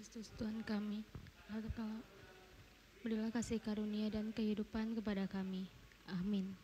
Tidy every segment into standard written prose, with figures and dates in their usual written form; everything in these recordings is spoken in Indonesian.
Kristus Tuhan kami, berilah kasih karunia dan kehidupan kepada kami. Amin.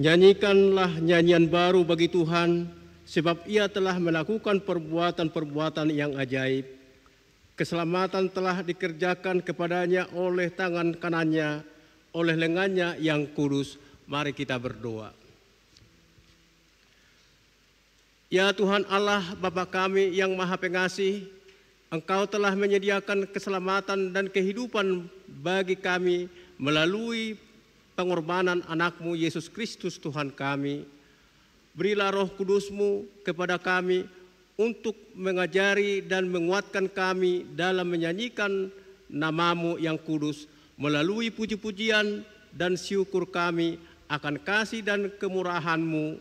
Nyanyikanlah nyanyian baru bagi Tuhan, sebab Ia telah melakukan perbuatan-perbuatan yang ajaib. Keselamatan telah dikerjakan kepadanya oleh tangan kanannya, oleh lengannya yang kudus. Mari kita berdoa. Ya Tuhan Allah Bapa kami yang Maha Pengasih, Engkau telah menyediakan keselamatan dan kehidupan bagi kami melalui pengorbanan anak-Mu Yesus Kristus Tuhan kami. Berilah Roh Kudus-Mu kepada kami untuk mengajari dan menguatkan kami dalam menyanyikan nama-Mu yang kudus melalui puji-pujian, dan syukur kami akan kasih dan kemurahan-Mu.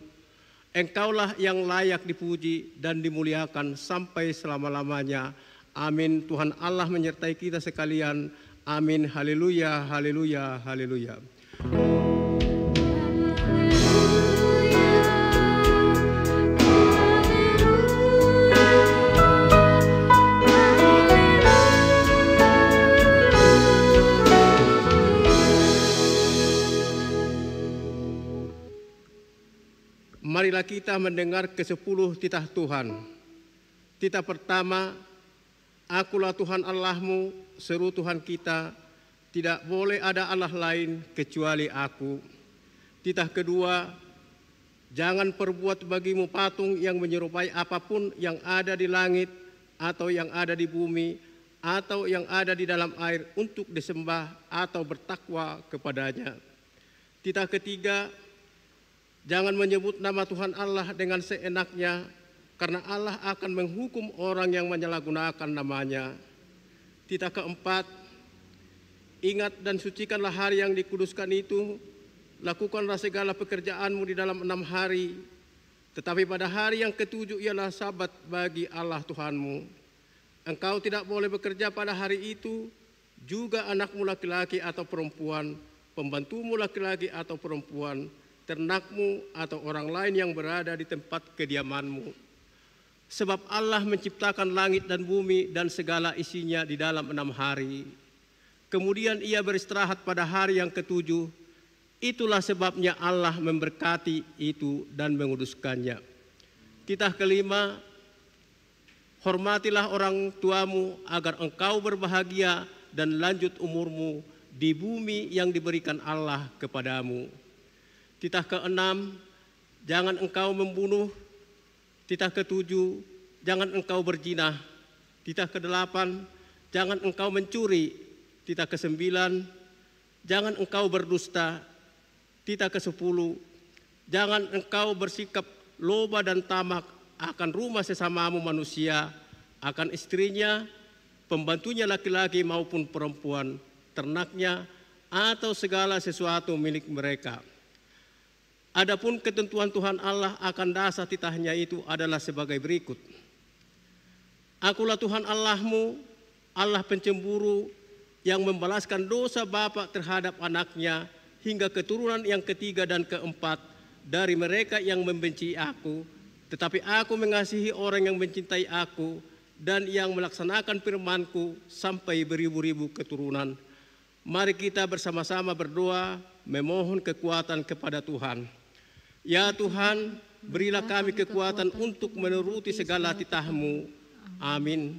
Engkaulah yang layak dipuji dan dimuliakan sampai selama-lamanya. Amin. Tuhan Allah menyertai kita sekalian. Amin. Haleluya, haleluya, haleluya. Marilah kita mendengar ke-10 titah Tuhan. Titah pertama, Akulah Tuhan Allahmu, seru Tuhan kita, tidak boleh ada Allah lain kecuali Aku. Titah kedua, jangan perbuat bagimu patung yang menyerupai apapun yang ada di langit atau yang ada di bumi atau yang ada di dalam air untuk disembah atau bertakwa kepadanya. Titah ketiga, jangan menyebut nama Tuhan Allah dengan seenaknya, karena Allah akan menghukum orang yang menyalahgunakan namanya. Titah keempat, ingat dan sucikanlah hari yang dikuduskan itu, lakukanlah segala pekerjaanmu di dalam 6 hari, tetapi pada hari yang ke-7 ialah sabat bagi Allah Tuhanmu. Engkau tidak boleh bekerja pada hari itu, juga anakmu laki-laki atau perempuan, pembantumu laki-laki atau perempuan, ternakmu atau orang lain yang berada di tempat kediamanmu. Sebab Allah menciptakan langit dan bumi dan segala isinya di dalam 6 hari. Kemudian Ia beristirahat pada hari yang ke-7. Itulah sebabnya Allah memberkati itu dan menguduskannya. Titah kelima, hormatilah orang tuamu agar engkau berbahagia dan lanjut umurmu di bumi yang diberikan Allah kepadamu. Titah keenam, jangan engkau membunuh. Titah ketujuh, jangan engkau berzina. Titah kedelapan, jangan engkau mencuri. Titah kesembilan, jangan engkau berdusta. Titah kesepuluh, jangan engkau bersikap loba dan tamak akan rumah sesamamu manusia, akan istrinya, pembantunya laki-laki maupun perempuan, ternaknya, atau segala sesuatu milik mereka. Adapun ketentuan Tuhan Allah akan dasar titahnya itu adalah sebagai berikut. Akulah Tuhan Allahmu, Allah pencemburu, yang membalaskan dosa bapa terhadap anaknya hingga keturunan yang ketiga dan keempat dari mereka yang membenci Aku. Tetapi Aku mengasihi orang yang mencintai Aku dan yang melaksanakan firman-Ku sampai beribu-ribu keturunan. Mari kita bersama-sama berdoa memohon kekuatan kepada Tuhan. Ya Tuhan, berilah kami kekuatan untuk menuruti segala titah-Mu. Amin.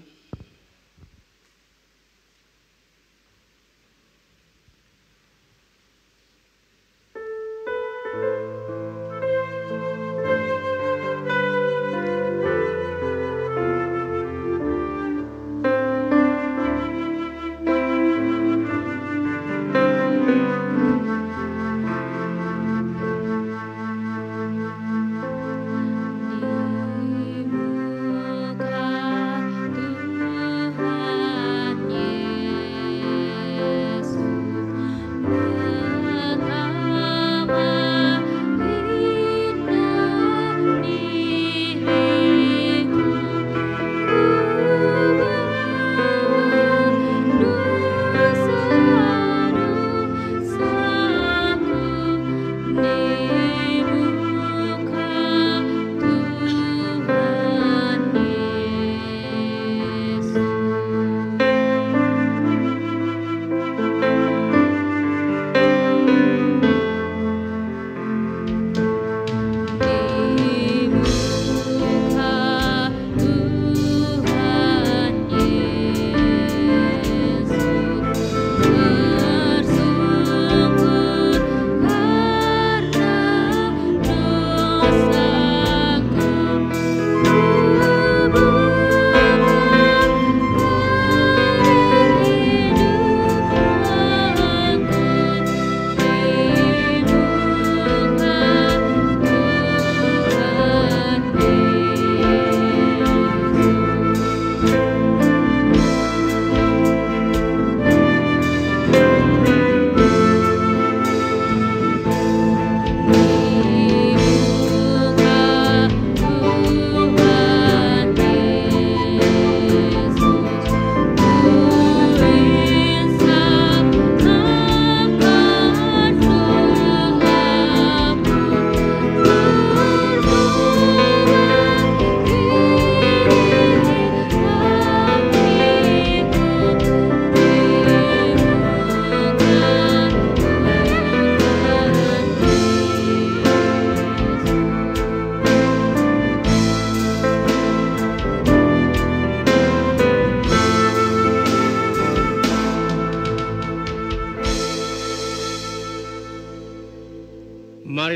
Di muka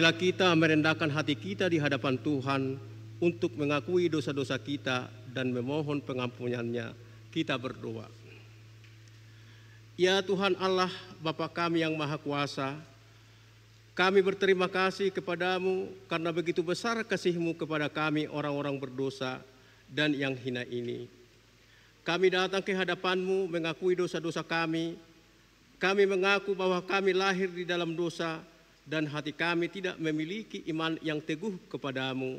marilah kita merendahkan hati kita di hadapan Tuhan untuk mengakui dosa-dosa kita dan memohon pengampunannya. Kita berdoa. Ya Tuhan Allah, Bapa kami yang Maha Kuasa, kami berterima kasih kepadamu karena begitu besar kasih-Mu kepada kami orang-orang berdosa dan yang hina ini. Kami datang ke hadapan-Mu mengakui dosa-dosa kami. Kami mengaku bahwa kami lahir di dalam dosa dan hati kami tidak memiliki iman yang teguh kepadamu.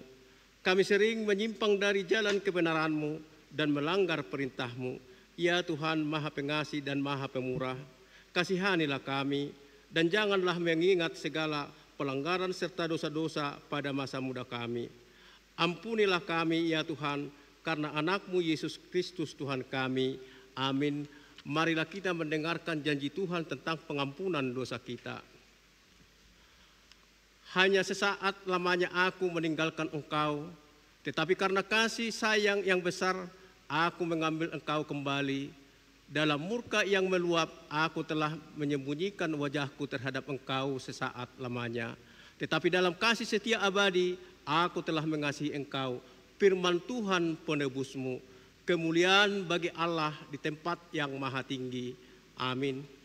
Kami sering menyimpang dari jalan kebenaran-Mu dan melanggar perintah-Mu. Ya Tuhan Maha Pengasih dan Maha Pemurah, kasihanilah kami dan janganlah mengingat segala pelanggaran serta dosa-dosa pada masa muda kami. Ampunilah kami ya Tuhan, karena anak-Mu Yesus Kristus Tuhan kami. Amin. Marilah kita mendengarkan janji Tuhan tentang pengampunan dosa kita. Hanya sesaat lamanya aku meninggalkan engkau, tetapi karena kasih sayang yang besar, aku mengambil engkau kembali. Dalam murka yang meluap, aku telah menyembunyikan wajahku terhadap engkau sesaat lamanya. Tetapi dalam kasih setia abadi, aku telah mengasihi engkau. Firman Tuhan penebusmu, kemuliaan bagi Allah di tempat yang maha tinggi. Amin.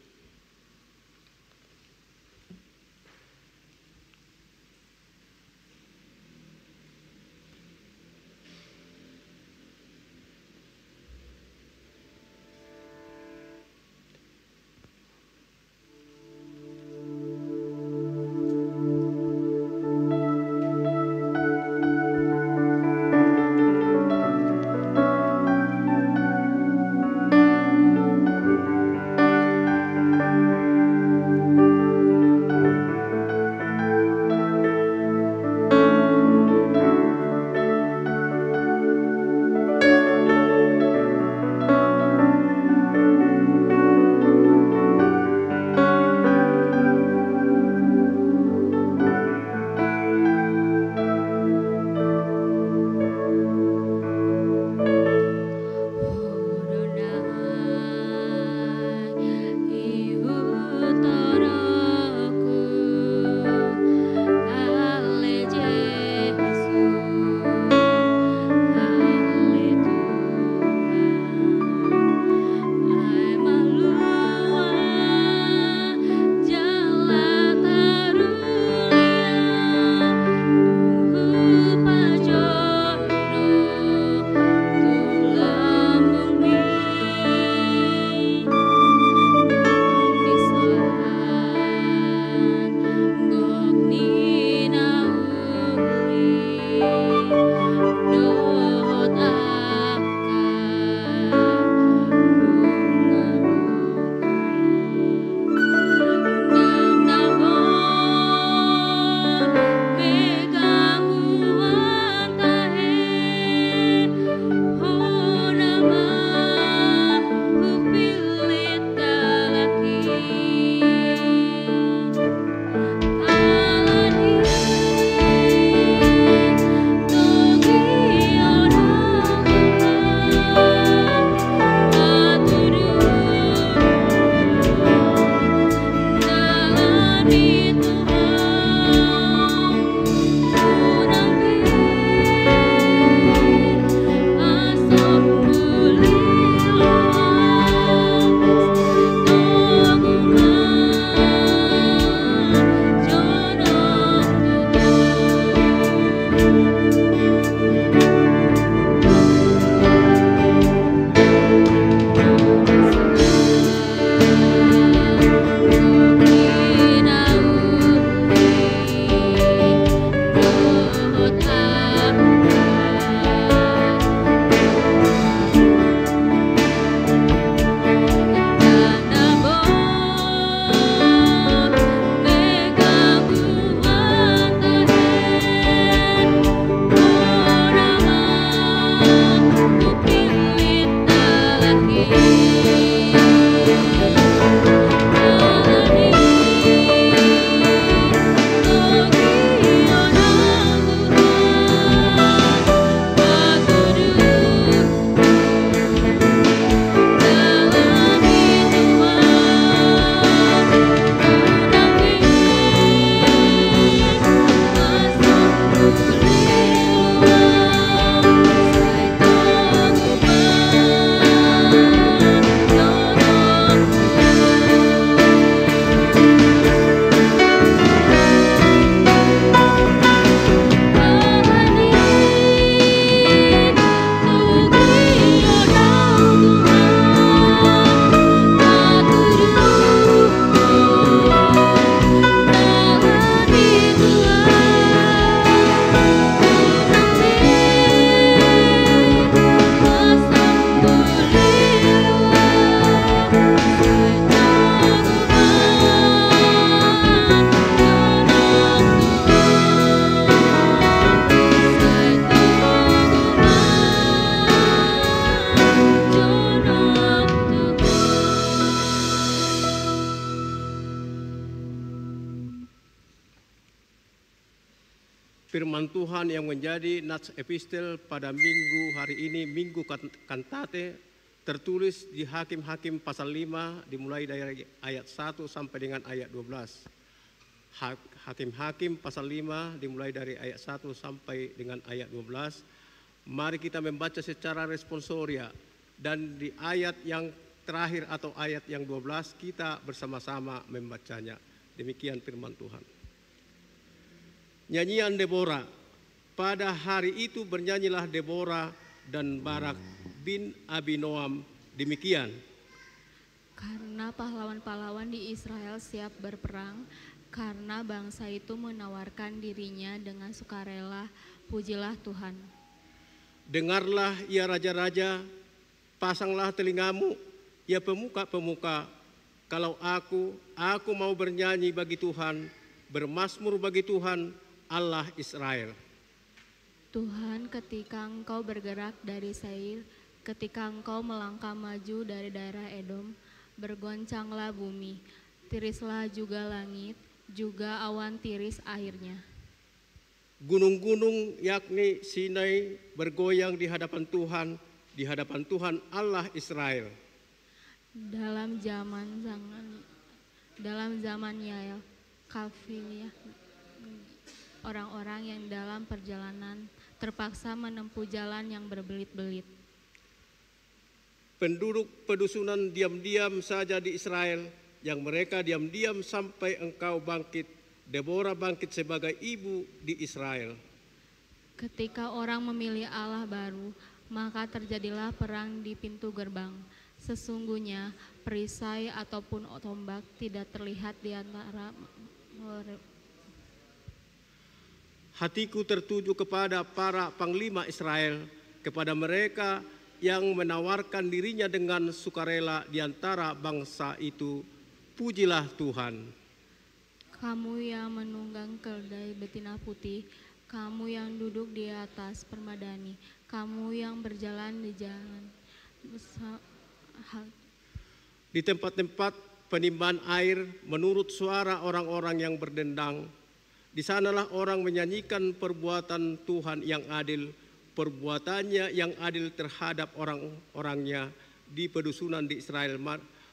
firman Tuhan yang menjadi nats epistel pada minggu hari ini, Minggu Kantate, tertulis di Hakim-Hakim pasal 5 dimulai dari ayat 1 sampai dengan ayat 12. Hakim-Hakim pasal 5 dimulai dari ayat 1 sampai dengan ayat 12. Mari kita membaca secara responsoria, dan di ayat yang terakhir atau ayat yang 12 kita bersama-sama membacanya. Demikian firman Tuhan. Nyanyian Deborah. Pada hari itu bernyanyilah Deborah dan Barak bin Abinoam demikian. Karena pahlawan-pahlawan di Israel siap berperang, karena bangsa itu menawarkan dirinya dengan sukarela, pujilah Tuhan. Dengarlah ya raja-raja, pasanglah telingamu ya pemuka-pemuka. Kalau aku mau bernyanyi bagi Tuhan, bermazmur bagi Tuhan, Allah Israel. Tuhan, ketika Engkau bergerak dari Seir, ketika Engkau melangkah maju dari daerah Edom, bergoncanglah bumi, tirislah juga langit, juga awan tiris airnya. Gunung-gunung yakni Sinai bergoyang di hadapan Tuhan Allah Israel. Dalam zaman Yael, Kalfilia, orang-orang yang dalam perjalanan terpaksa menempuh jalan yang berbelit-belit. Penduduk pedusunan diam-diam saja di Israel, yang mereka diam-diam sampai Engkau bangkit. Deborah bangkit sebagai ibu di Israel. Ketika orang memilih Allah baru, maka terjadilah perang di pintu gerbang. Sesungguhnya perisai ataupun tombak tidak terlihat di antara. Hatiku tertuju kepada para panglima Israel, kepada mereka yang menawarkan dirinya dengan sukarela di antara bangsa itu. Pujilah Tuhan. Kamu yang menunggang keldai betina putih, kamu yang duduk di atas permadani, kamu yang berjalan di jalan. Di tempat-tempat penimbangan air menurut suara orang-orang yang berdendang. Di sanalah orang menyanyikan perbuatan Tuhan yang adil, perbuatannya yang adil terhadap orang-orangnya di pedusunan di Israel.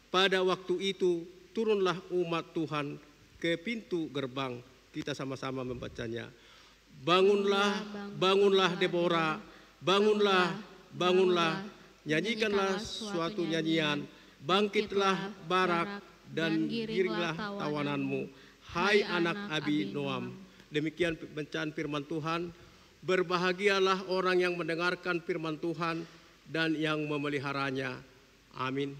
Pada waktu itu turunlah umat Tuhan ke pintu gerbang. Kita sama-sama membacanya. Bangunlah, bangunlah Deborah, bangunlah, bangunlah, nyanyikanlah suatu nyanyian, bangkitlah Barak dan giringlah tawananmu. Hai anak Abinoam. Demikian bacaan firman Tuhan. Berbahagialah orang yang mendengarkan firman Tuhan dan yang memeliharanya. Amin.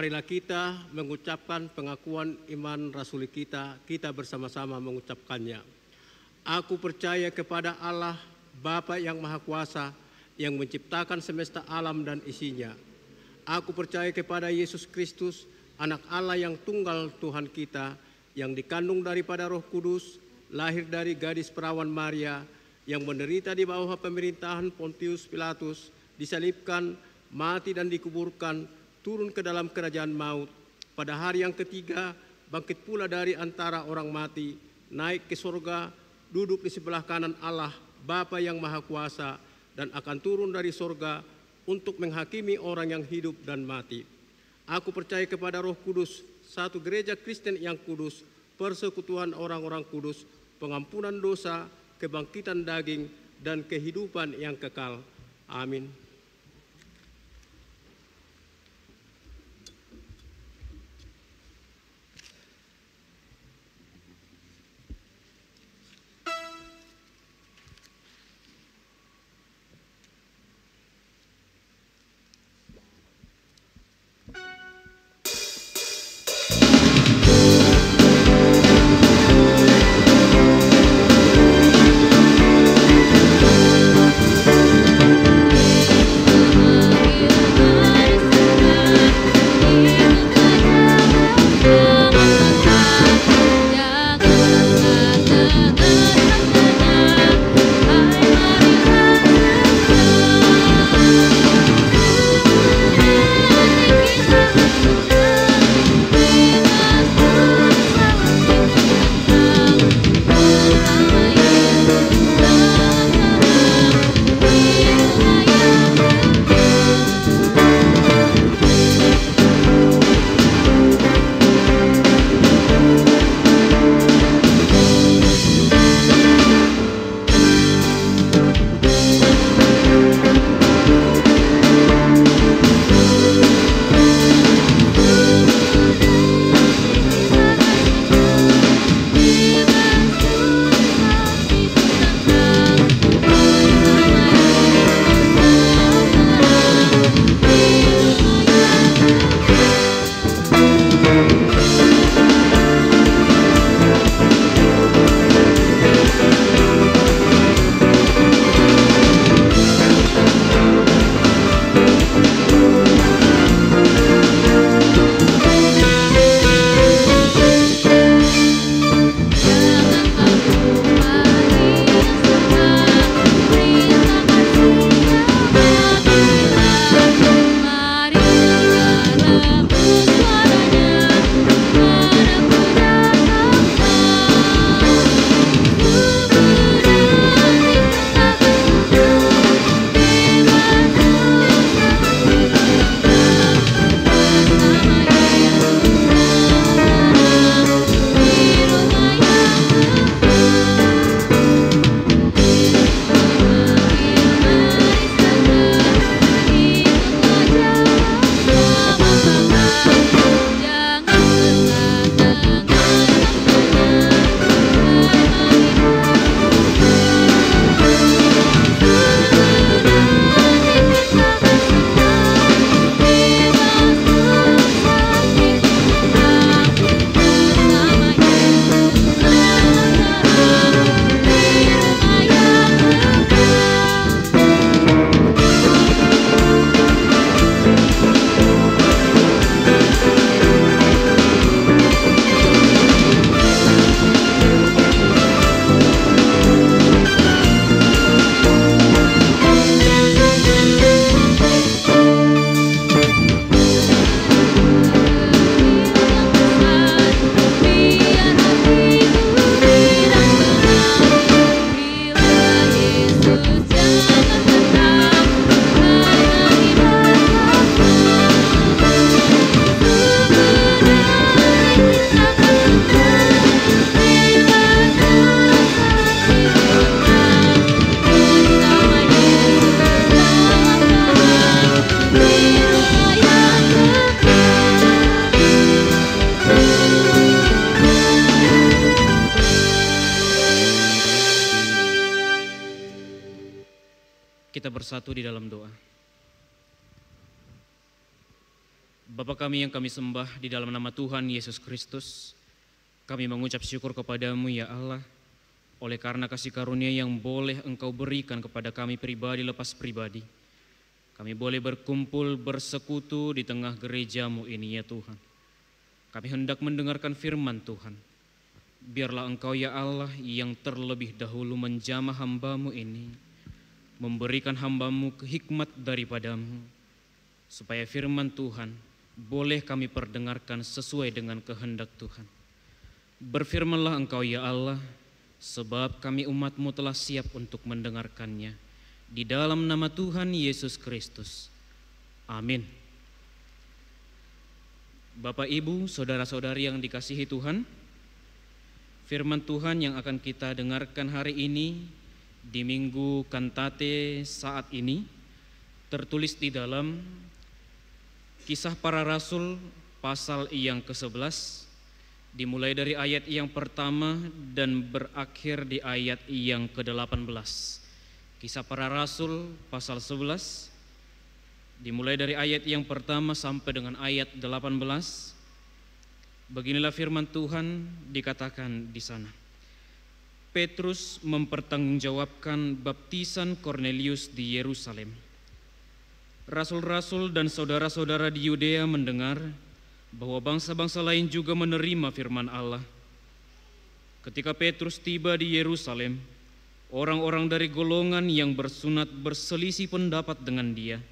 marilah kita mengucapkan pengakuan iman rasuli kita, kita bersama-sama mengucapkannya. Aku percaya kepada Allah, Bapa yang Maha Kuasa, yang menciptakan semesta alam dan isinya. Aku percaya kepada Yesus Kristus, Anak Allah yang tunggal Tuhan kita, yang dikandung daripada Roh Kudus, lahir dari gadis perawan Maria, yang menderita di bawah pemerintahan Pontius Pilatus, disalibkan, mati dan dikuburkan, turun ke dalam kerajaan maut. Pada hari yang ketiga, bangkit pula dari antara orang mati, naik ke surga, duduk di sebelah kanan Allah, Bapa yang Maha Kuasa, dan akan turun dari surga untuk menghakimi orang yang hidup dan mati. Aku percaya kepada Roh Kudus, satu gereja Kristen yang kudus, persekutuan orang-orang kudus, pengampunan dosa, kebangkitan daging, dan kehidupan yang kekal. Amin. Kita bersatu di dalam doa. Bapa kami yang kami sembah di dalam nama Tuhan Yesus Kristus, kami mengucap syukur kepadamu ya Allah, oleh karena kasih karunia yang boleh Engkau berikan kepada kami pribadi lepas pribadi. Kami boleh berkumpul bersekutu di tengah gerejamu ini ya Tuhan. Kami hendak mendengarkan firman Tuhan. Biarlah Engkau ya Allah yang terlebih dahulu menjamah hamba-Mu ini, memberikan hamba-Mu hikmat daripadamu, supaya firman Tuhan boleh kami perdengarkan sesuai dengan kehendak Tuhan. Berfirmanlah Engkau ya Allah, sebab kami umat-Mu telah siap untuk mendengarkannya. Di dalam nama Tuhan Yesus Kristus. Amin. Bapak, Ibu, saudara-saudari yang dikasihi Tuhan, firman Tuhan yang akan kita dengarkan hari ini di Minggu Kantate saat ini tertulis di dalam Kisah Para Rasul pasal yang ke-11, dimulai dari ayat yang pertama dan berakhir di ayat yang ke-18. Kisah Para Rasul pasal 11, dimulai dari ayat yang pertama sampai dengan ayat 18. Beginilah firman Tuhan dikatakan di sana. Petrus mempertanggungjawabkan baptisan Kornelius di Yerusalem. Rasul-rasul dan saudara-saudara di Yudea mendengar bahwa bangsa-bangsa lain juga menerima firman Allah. Ketika Petrus tiba di Yerusalem, orang-orang dari golongan yang bersunat berselisih pendapat dengan dia.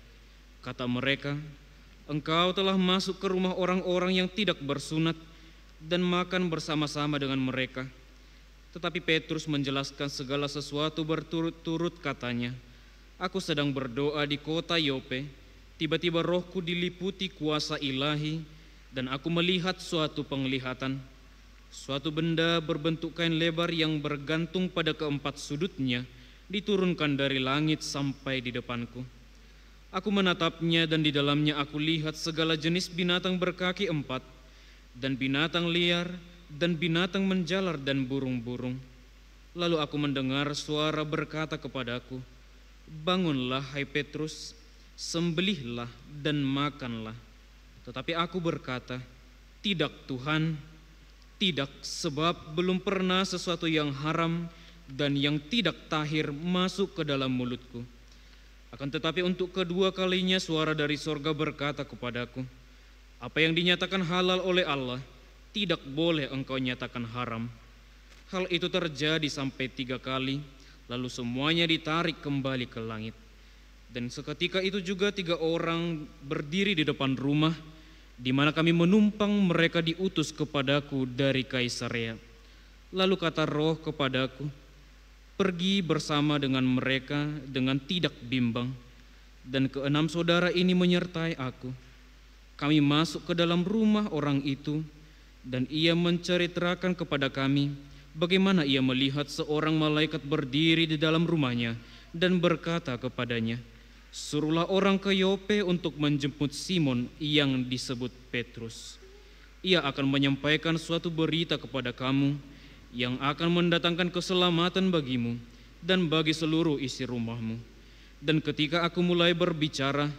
Kata mereka, "Engkau telah masuk ke rumah orang-orang yang tidak bersunat dan makan bersama-sama dengan mereka." Tetapi Petrus menjelaskan segala sesuatu berturut-turut katanya, "Aku sedang berdoa di kota Yope, tiba-tiba rohku diliputi kuasa ilahi, dan aku melihat suatu penglihatan. Suatu benda berbentuk kain lebar yang bergantung pada keempat sudutnya, diturunkan dari langit sampai di depanku. Aku menatapnya dan di dalamnya aku lihat segala jenis binatang berkaki empat, dan binatang liar, dan binatang menjalar dan burung-burung. Lalu aku mendengar suara berkata kepadaku, 'Bangunlah hai Petrus, sembelihlah dan makanlah.' Tetapi aku berkata, 'Tidak Tuhan, tidak, sebab belum pernah sesuatu yang haram dan yang tidak tahir masuk ke dalam mulutku.' Akan tetapi untuk kedua kalinya suara dari sorga berkata kepadaku, 'Apa yang dinyatakan halal oleh Allah, tidak boleh engkau nyatakan haram.' Hal itu terjadi sampai 3 kali, lalu semuanya ditarik kembali ke langit. Dan seketika itu juga 3 orang berdiri di depan rumah, di mana kami menumpang, mereka diutus kepadaku dari Kaisarea. Lalu kata Roh kepadaku, 'Pergi bersama dengan mereka dengan tidak bimbang.' Dan 6 saudara ini menyertai aku. Kami masuk ke dalam rumah orang itu, dan ia menceritakan kepada kami bagaimana ia melihat seorang malaikat berdiri di dalam rumahnya dan berkata kepadanya, 'Suruhlah orang ke Yope untuk menjemput Simon yang disebut Petrus. Ia akan menyampaikan suatu berita kepada kamu yang akan mendatangkan keselamatan bagimu dan bagi seluruh isi rumahmu.' Dan ketika aku mulai berbicara,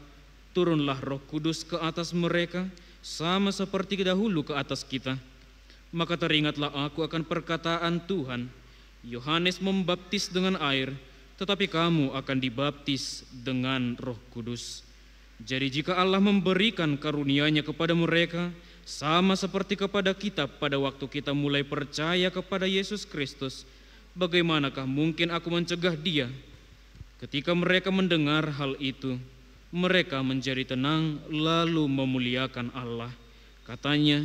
turunlah Roh Kudus ke atas mereka sama seperti dahulu ke atas kita. Maka teringatlah aku akan perkataan Tuhan, 'Yohanes membaptis dengan air, tetapi kamu akan dibaptis dengan Roh Kudus.' Jadi jika Allah memberikan karunia-Nya kepada mereka, sama seperti kepada kita pada waktu kita mulai percaya kepada Yesus Kristus, bagaimanakah mungkin aku mencegah dia?" Ketika mereka mendengar hal itu, mereka menjadi tenang lalu memuliakan Allah. Katanya,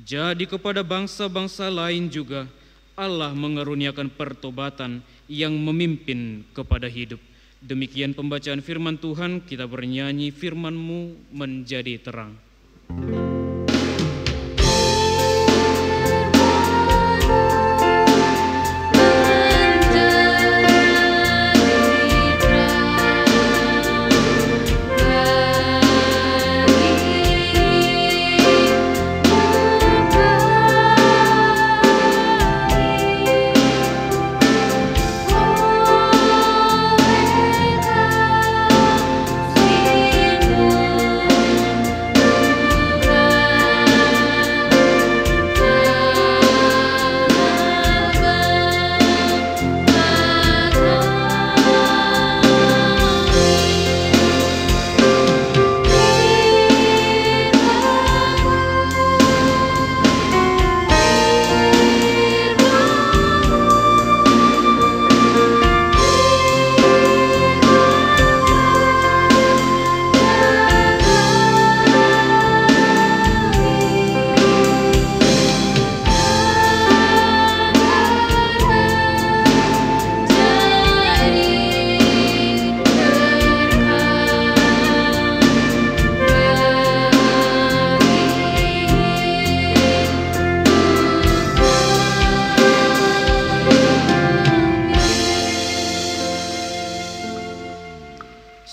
"Jadi kepada bangsa-bangsa lain juga Allah mengaruniakan pertobatan yang memimpin kepada hidup." Demikian pembacaan firman Tuhan, kita bernyanyi firman-Mu menjadi terang. Thank you.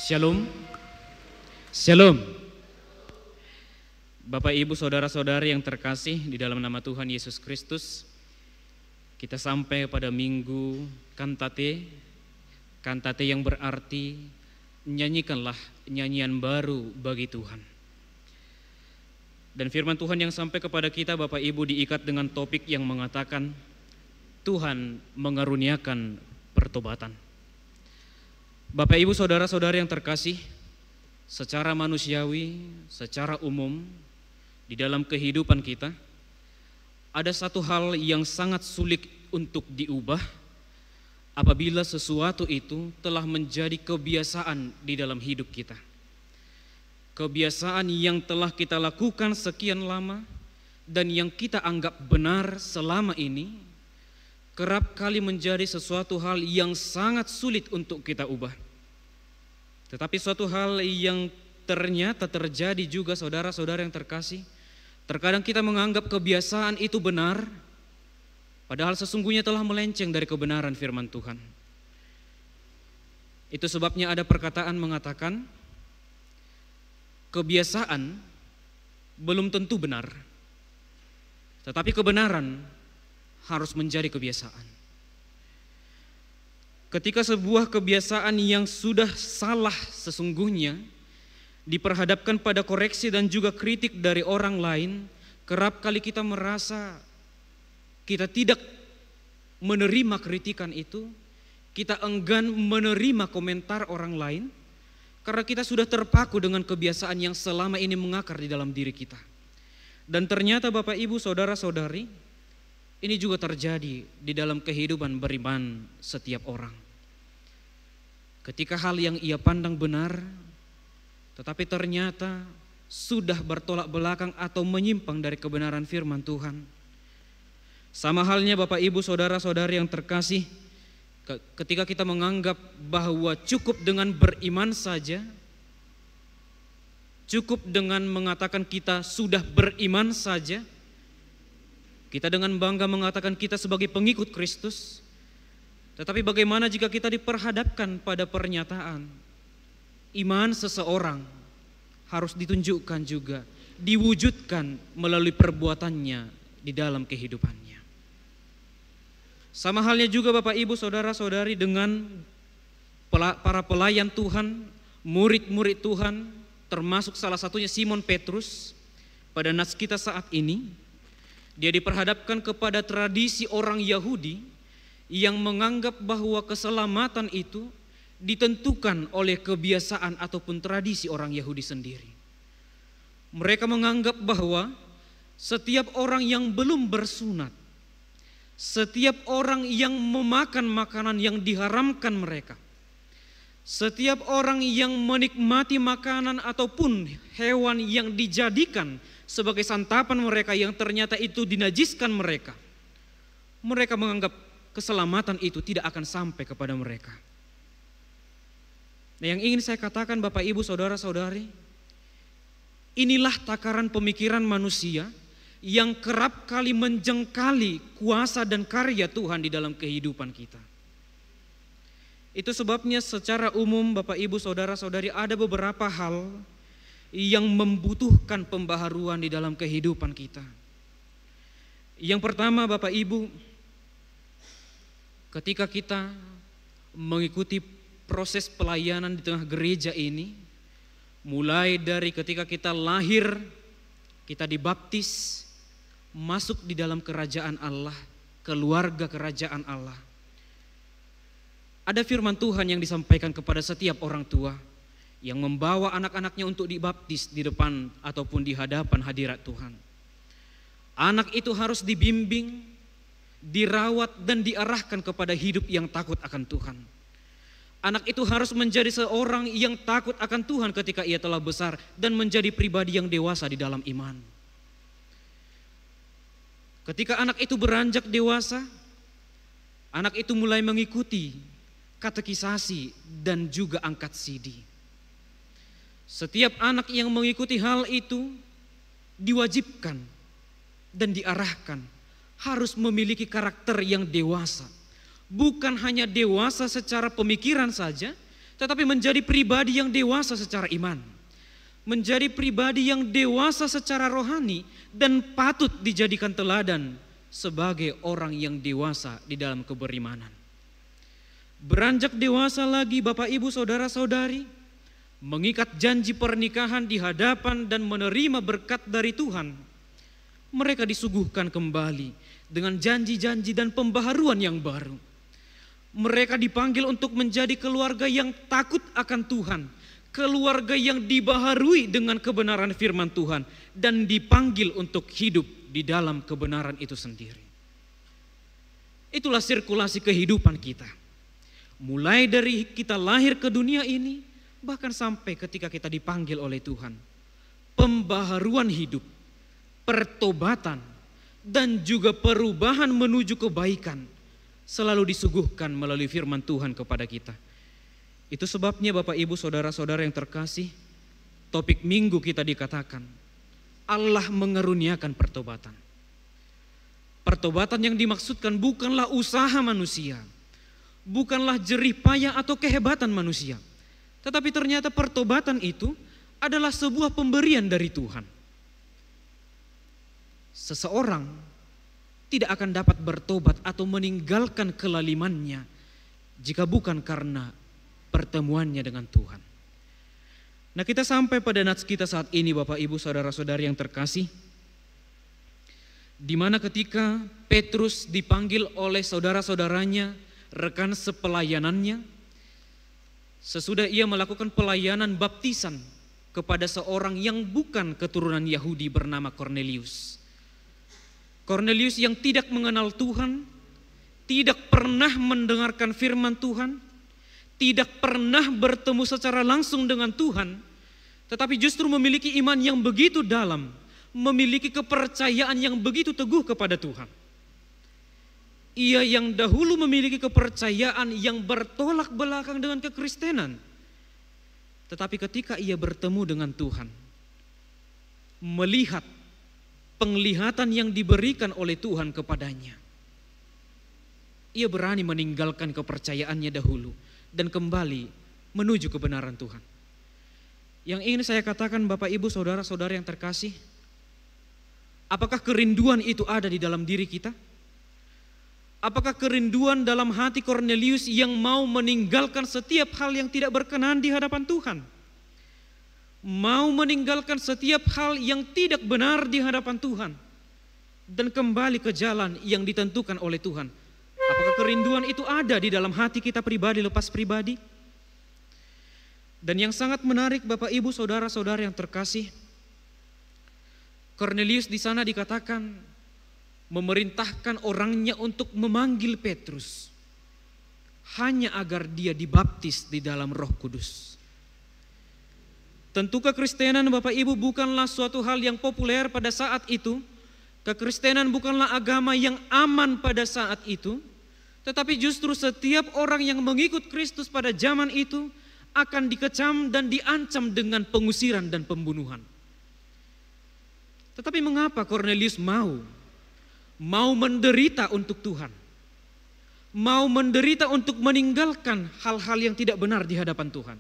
Shalom. Shalom. Bapak, Ibu, saudara-saudari yang terkasih di dalam nama Tuhan Yesus Kristus, kita sampai pada minggu kantate. Kantate yang berarti nyanyikanlah nyanyian baru bagi Tuhan. Dan firman Tuhan yang sampai kepada kita Bapak Ibu diikat dengan topik yang mengatakan Tuhan mengaruniakan pertobatan. Bapak Ibu saudara-saudari yang terkasih, secara manusiawi, secara umum di dalam kehidupan kita ada satu hal yang sangat sulit untuk diubah apabila sesuatu itu telah menjadi kebiasaan di dalam hidup kita. Kebiasaan yang telah kita lakukan sekian lama dan yang kita anggap benar selama ini kerap kali menjadi sesuatu hal yang sangat sulit untuk kita ubah. Tetapi suatu hal yang ternyata terjadi juga saudara-saudara yang terkasih, terkadang kita menganggap kebiasaan itu benar, padahal sesungguhnya telah melenceng dari kebenaran firman Tuhan. Itu sebabnya ada perkataan mengatakan, kebiasaan belum tentu benar, tetapi kebenaran harus menjadi kebiasaan. Ketika sebuah kebiasaan yang sudah salah sesungguhnya diperhadapkan pada koreksi dan juga kritik dari orang lain, kerap kali kita merasa kita tidak menerima kritikan itu, kita enggan menerima komentar orang lain, karena kita sudah terpaku dengan kebiasaan yang selama ini mengakar di dalam diri kita. Dan ternyata Bapak Ibu saudara-saudari, ini juga terjadi di dalam kehidupan beriman setiap orang. Ketika hal yang ia pandang benar, tetapi ternyata sudah bertolak belakang atau menyimpang dari kebenaran firman Tuhan. Sama halnya Bapak Ibu saudara-saudari yang terkasih, ketika kita menganggap bahwa cukup dengan beriman saja, cukup dengan mengatakan kita sudah beriman saja, kita dengan bangga mengatakan kita sebagai pengikut Kristus. Tetapi bagaimana jika kita diperhadapkan pada pernyataan iman seseorang harus ditunjukkan juga, diwujudkan melalui perbuatannya di dalam kehidupannya. Sama halnya juga Bapak Ibu saudara-saudari dengan para pelayan Tuhan, murid-murid Tuhan, termasuk salah satunya Simon Petrus. Pada nas kita saat ini, dia diperhadapkan kepada tradisi orang Yahudi yang menganggap bahwa keselamatan itu ditentukan oleh kebiasaan ataupun tradisi orang Yahudi sendiri. Mereka menganggap bahwa setiap orang yang belum bersunat, setiap orang yang memakan makanan yang diharamkan mereka, setiap orang yang menikmati makanan ataupun hewan yang dijadikan sebagai santapan mereka yang ternyata itu dinajiskan mereka, mereka menganggap keselamatan itu tidak akan sampai kepada mereka. Nah, yang ingin saya katakan Bapak Ibu saudara-saudari, inilah takaran pemikiran manusia yang kerap kali menjengkali kuasa dan karya Tuhan di dalam kehidupan kita. Itu sebabnya secara umum Bapak Ibu saudara-saudari ada beberapa hal yang membutuhkan pembaharuan di dalam kehidupan kita. Yang pertama Bapak Ibu, ketika kita mengikuti proses pelayanan di tengah gereja ini, mulai dari ketika kita lahir, kita dibaptis, masuk di dalam kerajaan Allah, keluarga kerajaan Allah. Ada firman Tuhan yang disampaikan kepada setiap orang tua yang membawa anak-anaknya untuk dibaptis di depan ataupun di hadapan hadirat Tuhan. Anak itu harus dibimbing, dirawat dan diarahkan kepada hidup yang takut akan Tuhan. Anak itu harus menjadi seorang yang takut akan Tuhan ketika ia telah besar dan menjadi pribadi yang dewasa di dalam iman. Ketika anak itu beranjak dewasa, anak itu mulai mengikuti katekisasi dan juga angkat sidi. Setiap anak yang mengikuti hal itu diwajibkan dan diarahkan harus memiliki karakter yang dewasa. Bukan hanya dewasa secara pemikiran saja, tetapi menjadi pribadi yang dewasa secara iman, menjadi pribadi yang dewasa secara rohani dan patut dijadikan teladan sebagai orang yang dewasa di dalam keberimanan. Beranjak dewasa lagi Bapak Ibu saudara-saudari, mengikat janji pernikahan di hadapan dan menerima berkat dari Tuhan, mereka disuguhkan kembali dengan janji-janji dan pembaharuan yang baru. Mereka dipanggil untuk menjadi keluarga yang takut akan Tuhan, keluarga yang dibaharui dengan kebenaran firman Tuhan, dan dipanggil untuk hidup di dalam kebenaran itu sendiri. Itulah sirkulasi kehidupan kita. Mulai dari kita lahir ke dunia ini, bahkan sampai ketika kita dipanggil oleh Tuhan. Pembaharuan hidup, pertobatan, dan juga perubahan menuju kebaikan selalu disuguhkan melalui firman Tuhan kepada kita. Itu sebabnya Bapak Ibu saudara-saudara yang terkasih, topik minggu kita dikatakan Allah mengaruniakan pertobatan. Pertobatan yang dimaksudkan bukanlah usaha manusia, bukanlah jerih payah atau kehebatan manusia, tetapi ternyata pertobatan itu adalah sebuah pemberian dari Tuhan. Seseorang tidak akan dapat bertobat atau meninggalkan kelalimannya jika bukan karena pertemuannya dengan Tuhan. Nah, kita sampai pada nats kita saat ini Bapak Ibu saudara-saudari yang terkasih, di mana ketika Petrus dipanggil oleh saudara-saudaranya, rekan sepelayanannya, sesudah ia melakukan pelayanan baptisan kepada seorang yang bukan keturunan Yahudi bernama Kornelius. Kornelius yang tidak mengenal Tuhan, tidak pernah mendengarkan firman Tuhan, tidak pernah bertemu secara langsung dengan Tuhan, tetapi justru memiliki iman yang begitu dalam, memiliki kepercayaan yang begitu teguh kepada Tuhan. Ia yang dahulu memiliki kepercayaan yang bertolak belakang dengan kekristenan, tetapi ketika ia bertemu dengan Tuhan, melihat penglihatan yang diberikan oleh Tuhan kepadanya, ia berani meninggalkan kepercayaannya dahulu dan kembali menuju kebenaran Tuhan. Yang ingin saya katakan Bapak Ibu saudara-saudara yang terkasih, apakah kerinduan itu ada di dalam diri kita? Apakah kerinduan dalam hati Kornelius yang mau meninggalkan setiap hal yang tidak berkenan di hadapan Tuhan? Mau meninggalkan setiap hal yang tidak benar di hadapan Tuhan dan kembali ke jalan yang ditentukan oleh Tuhan. Apakah kerinduan itu ada di dalam hati kita pribadi lepas pribadi? Dan yang sangat menarik Bapak Ibu saudara-saudara yang terkasih, Kornelius di sana dikatakan memerintahkan orangnya untuk memanggil Petrus hanya agar dia dibaptis di dalam Roh Kudus. Tentu kekristenan Bapak Ibu bukanlah suatu hal yang populer pada saat itu. Kekristenan bukanlah agama yang aman pada saat itu. Tetapi justru setiap orang yang mengikut Kristus pada zaman itu akan dikecam dan diancam dengan pengusiran dan pembunuhan. Tetapi mengapa Kornelius mau menderita untuk Tuhan? Mau menderita untuk meninggalkan hal-hal yang tidak benar di hadapan Tuhan?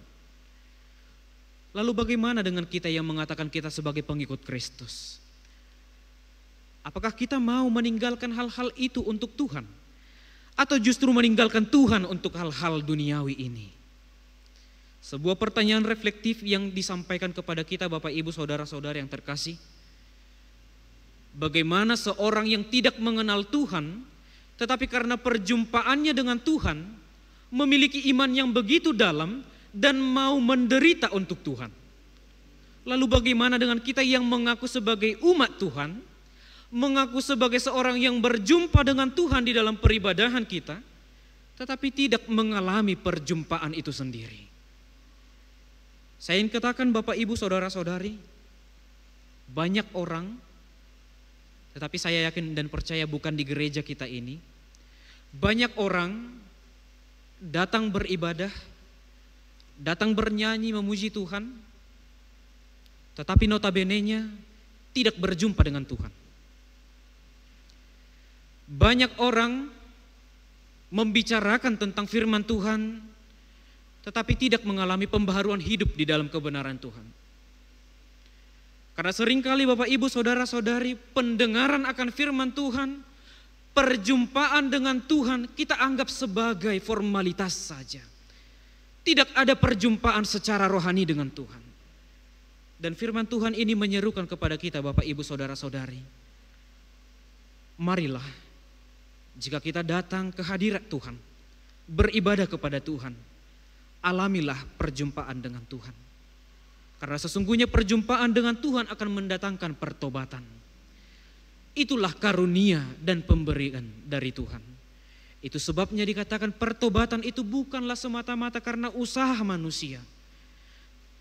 Lalu bagaimana dengan kita yang mengatakan kita sebagai pengikut Kristus? Apakah kita mau meninggalkan hal-hal itu untuk Tuhan? Atau justru meninggalkan Tuhan untuk hal-hal duniawi ini? Sebuah pertanyaan reflektif yang disampaikan kepada kita Bapak Ibu saudara-saudara yang terkasih. Bagaimana seorang yang tidak mengenal Tuhan, tetapi karena perjumpaannya dengan Tuhan, memiliki iman yang begitu dalam dan mau menderita untuk Tuhan. Lalu bagaimana dengan kita yang mengaku sebagai umat Tuhan, mengaku sebagai seorang yang berjumpa dengan Tuhan di dalam peribadahan kita, tetapi tidak mengalami perjumpaan itu sendiri? Saya ingin katakan Bapak Ibu saudara-saudari, banyak orang, tetapi saya yakin dan percaya bukan di gereja kita ini, banyak orang datang beribadah, datang bernyanyi memuji Tuhan, tetapi notabene-nya tidak berjumpa dengan Tuhan. Banyak orang membicarakan tentang firman Tuhan, tetapi tidak mengalami pembaharuan hidup di dalam kebenaran Tuhan. Karena seringkali Bapak Ibu Saudara-saudari, pendengaran akan firman Tuhan, perjumpaan dengan Tuhan kita anggap sebagai formalitas saja. Tidak ada perjumpaan secara rohani dengan Tuhan. Dan firman Tuhan ini menyerukan kepada kita Bapak Ibu Saudara-saudari, marilah jika kita datang ke hadirat Tuhan, beribadah kepada Tuhan, alamilah perjumpaan dengan Tuhan. Karena sesungguhnya perjumpaan dengan Tuhan akan mendatangkan pertobatan. Itulah karunia dan pemberian dari Tuhan. Itu sebabnya dikatakan pertobatan itu bukanlah semata-mata karena usaha manusia,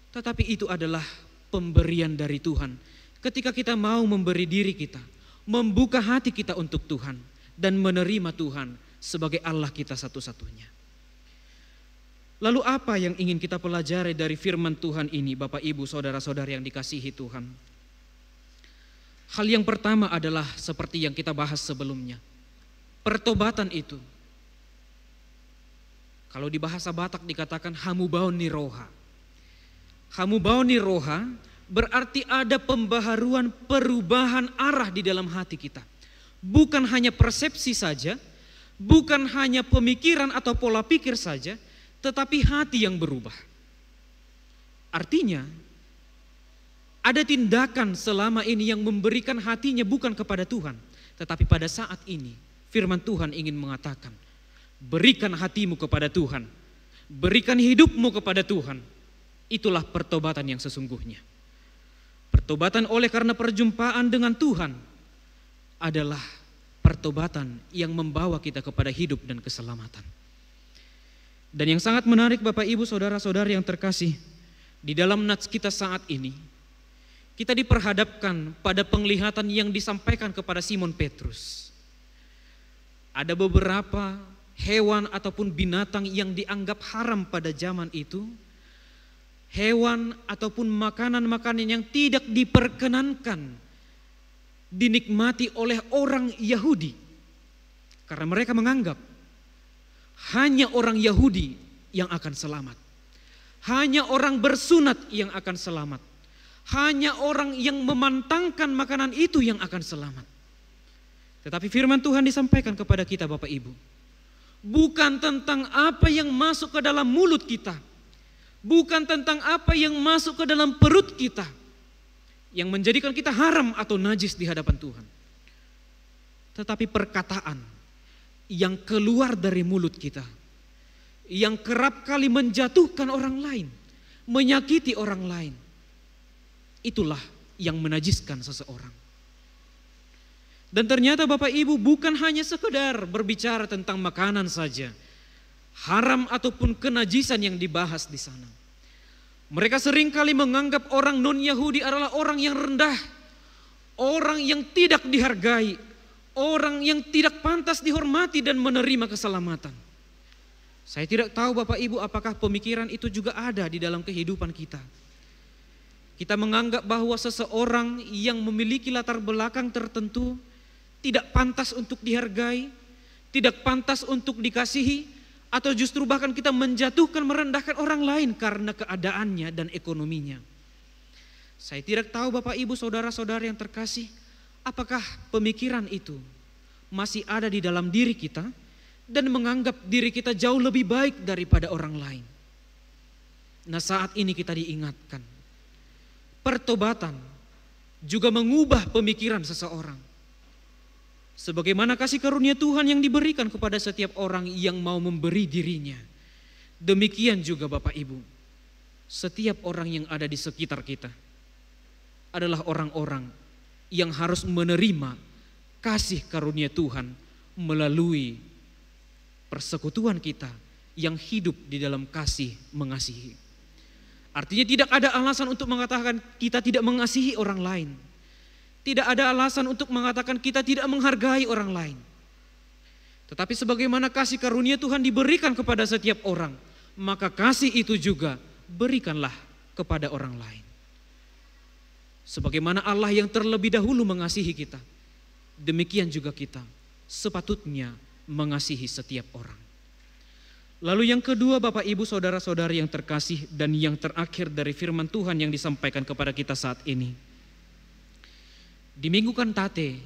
tetapi itu adalah pemberian dari Tuhan. Ketika kita mau memberi diri kita, membuka hati kita untuk Tuhan, dan menerima Tuhan sebagai Allah kita satu-satunya. Lalu apa yang ingin kita pelajari dari firman Tuhan ini, Bapak Ibu Saudara-saudari yang dikasihi Tuhan? Hal yang pertama adalah seperti yang kita bahas sebelumnya. Pertobatan itu, kalau di bahasa Batak dikatakan hamubau ni roha. Hamubau ni roha berarti ada pembaharuan, perubahan arah di dalam hati kita. Bukan hanya persepsi saja, bukan hanya pemikiran atau pola pikir saja, tetapi hati yang berubah. Artinya, ada tindakan selama ini yang memberikan hatinya bukan kepada Tuhan, tetapi pada saat ini firman Tuhan ingin mengatakan, berikan hatimu kepada Tuhan, berikan hidupmu kepada Tuhan. Itulah pertobatan yang sesungguhnya. Pertobatan oleh karena perjumpaan dengan Tuhan adalah pertobatan yang membawa kita kepada hidup dan keselamatan. Dan yang sangat menarik Bapak Ibu Saudara-saudari yang terkasih, di dalam nats kita saat ini, kita diperhadapkan pada penglihatan yang disampaikan kepada Simon Petrus. Ada beberapa hewan ataupun binatang yang dianggap haram pada zaman itu, hewan ataupun makanan-makanan yang tidak diperkenankan dinikmati oleh orang Yahudi, karena mereka menganggap hanya orang Yahudi yang akan selamat, hanya orang bersunat yang akan selamat, hanya orang yang memantangkan makanan itu yang akan selamat. Tetapi firman Tuhan disampaikan kepada kita Bapak Ibu, bukan tentang apa yang masuk ke dalam mulut kita, bukan tentang apa yang masuk ke dalam perut kita yang menjadikan kita haram atau najis di hadapan Tuhan, tetapi perkataan yang keluar dari mulut kita, yang kerap kali menjatuhkan orang lain, menyakiti orang lain, itulah yang menajiskan seseorang. Dan ternyata Bapak Ibu bukan hanya sekedar berbicara tentang makanan saja, haram ataupun kenajisan yang dibahas di sana. Mereka seringkali menganggap orang non-Yahudi adalah orang yang rendah, orang yang tidak dihargai, orang yang tidak pantas dihormati dan menerima keselamatan. Saya tidak tahu Bapak Ibu apakah pemikiran itu juga ada di dalam kehidupan kita. Kita menganggap bahwa seseorang yang memiliki latar belakang tertentu tidak pantas untuk dihargai, tidak pantas untuk dikasihi, atau justru bahkan kita menjatuhkan, merendahkan orang lain karena keadaannya dan ekonominya. Saya tidak tahu Bapak Ibu Saudara-saudara yang terkasih, apakah pemikiran itu masih ada di dalam diri kita dan menganggap diri kita jauh lebih baik daripada orang lain. Nah, saat ini kita diingatkan, pertobatan juga mengubah pemikiran seseorang. Sebagaimana kasih karunia Tuhan yang diberikan kepada setiap orang yang mau memberi dirinya, demikian juga Bapak Ibu, setiap orang yang ada di sekitar kita adalah orang-orang yang harus menerima kasih karunia Tuhan melalui persekutuan kita yang hidup di dalam kasih mengasihi. Artinya tidak ada alasan untuk mengatakan kita tidak mengasihi orang lain. Tidak ada alasan untuk mengatakan kita tidak menghargai orang lain. Tetapi sebagaimana kasih karunia Tuhan diberikan kepada setiap orang, maka kasih itu juga berikanlah kepada orang lain. Sebagaimana Allah yang terlebih dahulu mengasihi kita, demikian juga kita sepatutnya mengasihi setiap orang. Lalu yang kedua, Bapak Ibu Saudara-saudari yang terkasih, dan yang terakhir dari firman Tuhan yang disampaikan kepada kita saat ini. Di Minggu Kantate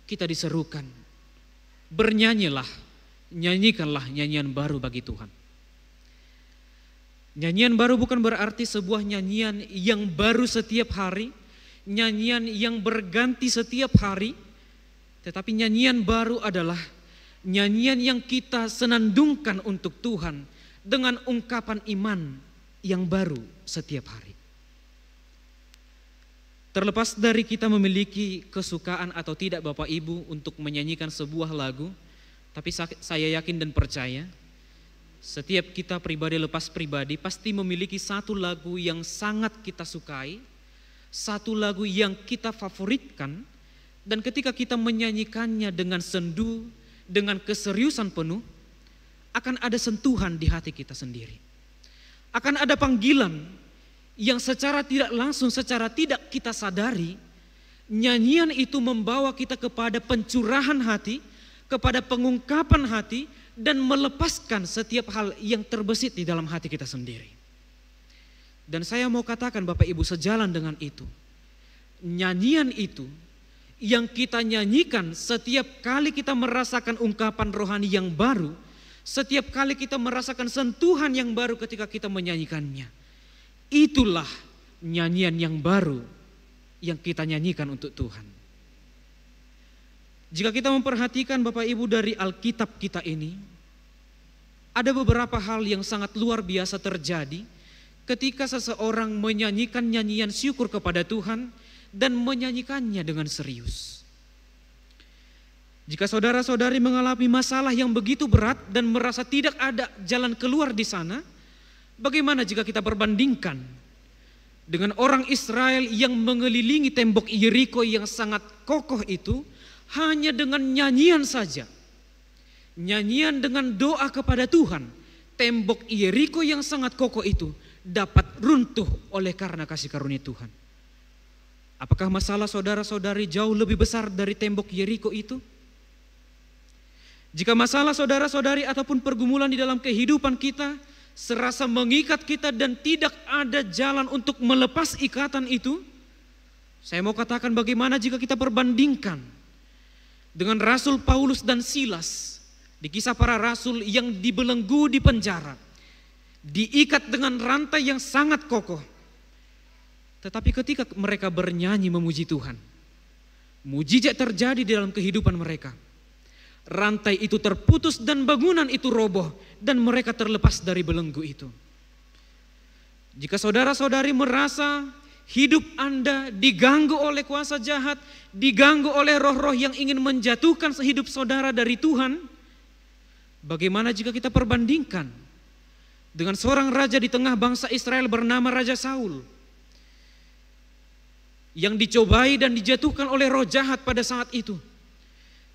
kita diserukan, bernyanyilah, nyanyikanlah nyanyian baru bagi Tuhan. Nyanyian baru bukan berarti sebuah nyanyian yang baru setiap hari, nyanyian yang berganti setiap hari, tetapi nyanyian baru adalah nyanyian yang kita senandungkan untuk Tuhan dengan ungkapan iman yang baru setiap hari. Terlepas dari kita memiliki kesukaan atau tidak Bapak Ibu untuk menyanyikan sebuah lagu, tapi saya yakin dan percaya setiap kita pribadi lepas pribadi pasti memiliki satu lagu yang sangat kita sukai, satu lagu yang kita favoritkan, dan ketika kita menyanyikannya dengan sendu, dengan keseriusan penuh, akan ada sentuhan di hati kita sendiri. Akan ada panggilan yang secara tidak langsung, secara tidak kita sadari, nyanyian itu membawa kita kepada pencurahan hati, kepada pengungkapan hati, dan melepaskan setiap hal yang terbesit di dalam hati kita sendiri. Dan saya mau katakan Bapak Ibu, sejalan dengan itu, nyanyian itu yang kita nyanyikan setiap kali kita merasakan ungkapan rohani yang baru, setiap kali kita merasakan sentuhan yang baru ketika kita menyanyikannya, itulah nyanyian yang baru yang kita nyanyikan untuk Tuhan. Jika kita memperhatikan Bapak Ibu dari Alkitab kita ini, ada beberapa hal yang sangat luar biasa terjadi ketika seseorang menyanyikan nyanyian syukur kepada Tuhan dan menyanyikannya dengan serius. Jika saudara-saudari mengalami masalah yang begitu berat dan merasa tidak ada jalan keluar di sana, bagaimana jika kita perbandingkan dengan orang Israel yang mengelilingi tembok Yeriko yang sangat kokoh itu, hanya dengan nyanyian saja, nyanyian dengan doa kepada Tuhan, tembok Yeriko yang sangat kokoh itu dapat runtuh oleh karena kasih karunia Tuhan. Apakah masalah saudara-saudari jauh lebih besar dari tembok Yeriko itu? Jika masalah saudara-saudari ataupun pergumulan di dalam kehidupan kita serasa mengikat kita dan tidak ada jalan untuk melepas ikatan itu, saya mau katakan bagaimana jika kita perbandingkan dengan Rasul Paulus dan Silas di Kisah Para Rasul yang dibelenggu di penjara, diikat dengan rantai yang sangat kokoh. Tetapi ketika mereka bernyanyi memuji Tuhan, mujizat terjadi di dalam kehidupan mereka. Rantai itu terputus dan bangunan itu roboh dan mereka terlepas dari belenggu itu. Jika saudara-saudari merasa hidup Anda diganggu oleh kuasa jahat, diganggu oleh roh-roh yang ingin menjatuhkan hidup saudara dari Tuhan, bagaimana jika kita perbandingkan dengan seorang raja di tengah bangsa Israel bernama Raja Saul, yang dicobai dan dijatuhkan oleh roh jahat pada saat itu.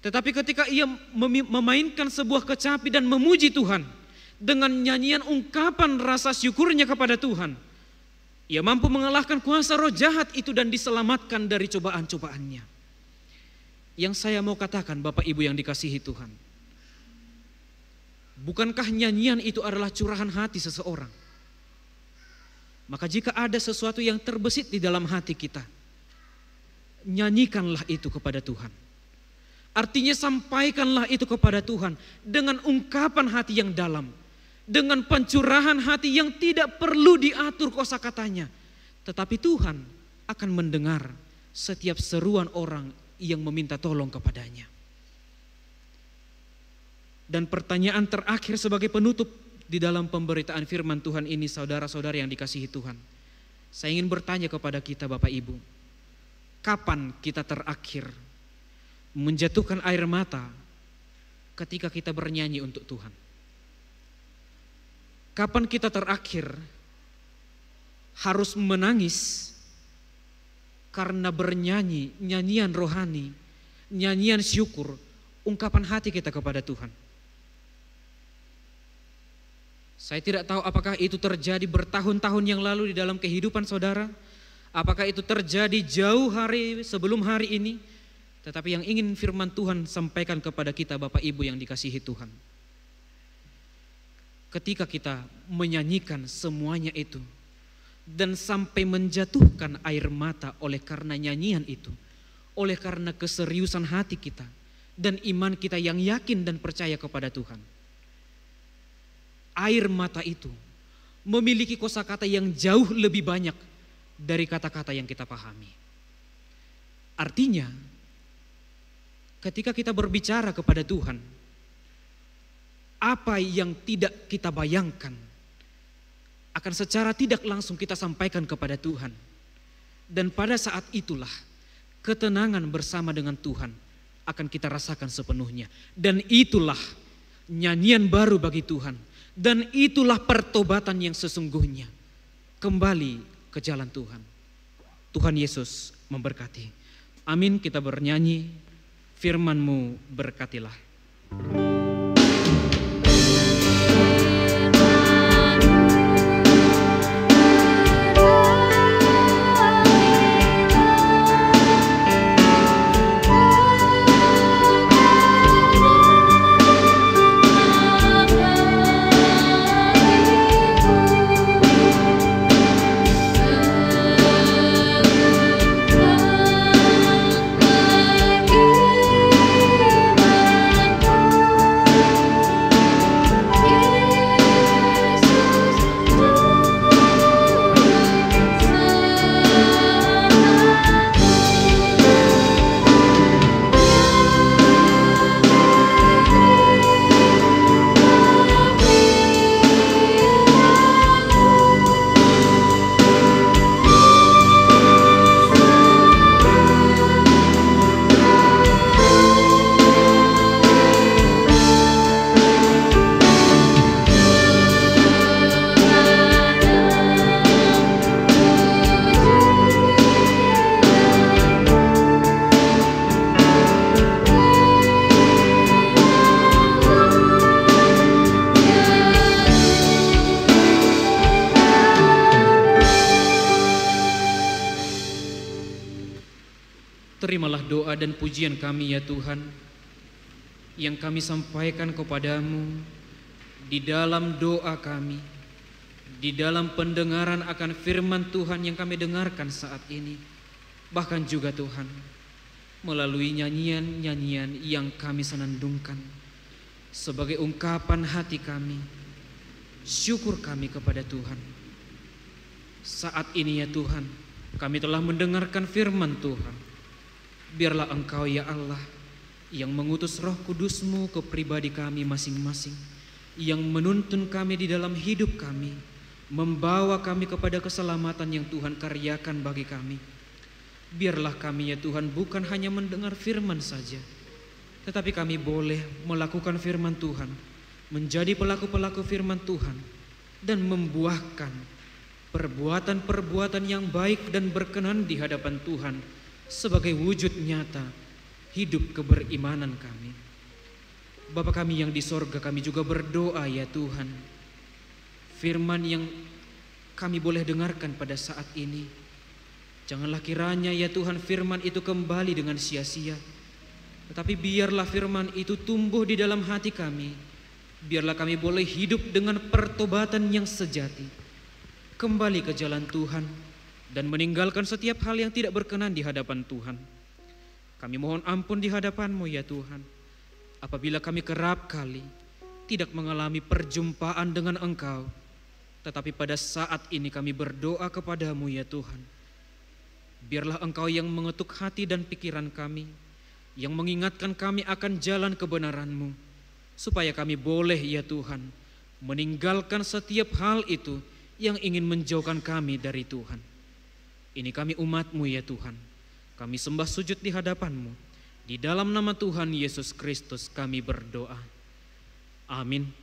Tetapi ketika ia memainkan sebuah kecapi dan memuji Tuhan dengan nyanyian ungkapan rasa syukurnya kepada Tuhan, ia mampu mengalahkan kuasa roh jahat itu dan diselamatkan dari cobaan-cobaannya. Yang saya mau katakan Bapak Ibu yang dikasihi Tuhan, bukankah nyanyian itu adalah curahan hati seseorang? Maka jika ada sesuatu yang terbesit di dalam hati kita, nyanyikanlah itu kepada Tuhan. Artinya sampaikanlah itu kepada Tuhan dengan ungkapan hati yang dalam, dengan pencurahan hati yang tidak perlu diatur kosakatanya, tetapi Tuhan akan mendengar setiap seruan orang yang meminta tolong kepadanya. Dan pertanyaan terakhir sebagai penutup di dalam pemberitaan firman Tuhan ini, saudara-saudari yang dikasihi Tuhan, saya ingin bertanya kepada kita Bapak Ibu, kapan kita terakhir menjatuhkan air mata ketika kita bernyanyi untuk Tuhan? Kapan kita terakhir harus menangis karena bernyanyi nyanyian rohani, nyanyian syukur, ungkapan hati kita kepada Tuhan? Saya tidak tahu apakah itu terjadi bertahun-tahun yang lalu di dalam kehidupan saudara, apakah itu terjadi jauh hari sebelum hari ini. Tetapi yang ingin firman Tuhan sampaikan kepada kita Bapak Ibu yang dikasihi Tuhan, ketika kita menyanyikan semuanya itu dan sampai menjatuhkan air mata oleh karena nyanyian itu, oleh karena keseriusan hati kita dan iman kita yang yakin dan percaya kepada Tuhan. Air mata itu memiliki kosakata yang jauh lebih banyak dari kata-kata yang kita pahami. Artinya, ketika kita berbicara kepada Tuhan, apa yang tidak kita bayangkan akan secara tidak langsung kita sampaikan kepada Tuhan. Dan pada saat itulah ketenangan bersama dengan Tuhan akan kita rasakan sepenuhnya. Dan itulah nyanyian baru bagi Tuhan. Dan itulah pertobatan yang sesungguhnya. Kembali ke jalan Tuhan. Tuhan Yesus memberkati. Amin, kita bernyanyi, firman-Mu berkatilah. Terimalah doa dan pujian kami ya Tuhan, yang kami sampaikan kepadamu di dalam doa kami, di dalam pendengaran akan firman Tuhan yang kami dengarkan saat ini. Bahkan juga Tuhan, melalui nyanyian-nyanyian yang kami senandungkan sebagai ungkapan hati kami, syukur kami kepada Tuhan. Saat ini ya Tuhan, kami telah mendengarkan firman Tuhan. Biarlah Engkau ya Allah yang mengutus Roh Kudus-Mu ke pribadi kami masing-masing, yang menuntun kami di dalam hidup kami, membawa kami kepada keselamatan yang Tuhan karyakan bagi kami. Biarlah kami ya Tuhan bukan hanya mendengar firman saja, tetapi kami boleh melakukan firman Tuhan, menjadi pelaku-pelaku firman Tuhan, dan membuahkan perbuatan-perbuatan yang baik dan berkenan di hadapan Tuhan sebagai wujud nyata hidup keberimanan kami. Bapa kami yang di sorga, kami juga berdoa ya Tuhan, firman yang kami boleh dengarkan pada saat ini, janganlah kiranya ya Tuhan firman itu kembali dengan sia-sia, tetapi biarlah firman itu tumbuh di dalam hati kami. Biarlah kami boleh hidup dengan pertobatan yang sejati, kembali ke jalan Tuhan, dan meninggalkan setiap hal yang tidak berkenan di hadapan Tuhan. Kami mohon ampun di hadapan-Mu ya Tuhan, apabila kami kerap kali tidak mengalami perjumpaan dengan Engkau. Tetapi pada saat ini kami berdoa kepada-Mu ya Tuhan, biarlah Engkau yang mengetuk hati dan pikiran kami, yang mengingatkan kami akan jalan kebenaran-Mu, supaya kami boleh ya Tuhan meninggalkan setiap hal itu yang ingin menjauhkan kami dari Tuhan. Ini kami umat-Mu ya Tuhan, kami sembah sujud di hadapan-Mu. Di dalam nama Tuhan Yesus Kristus kami berdoa. Amin.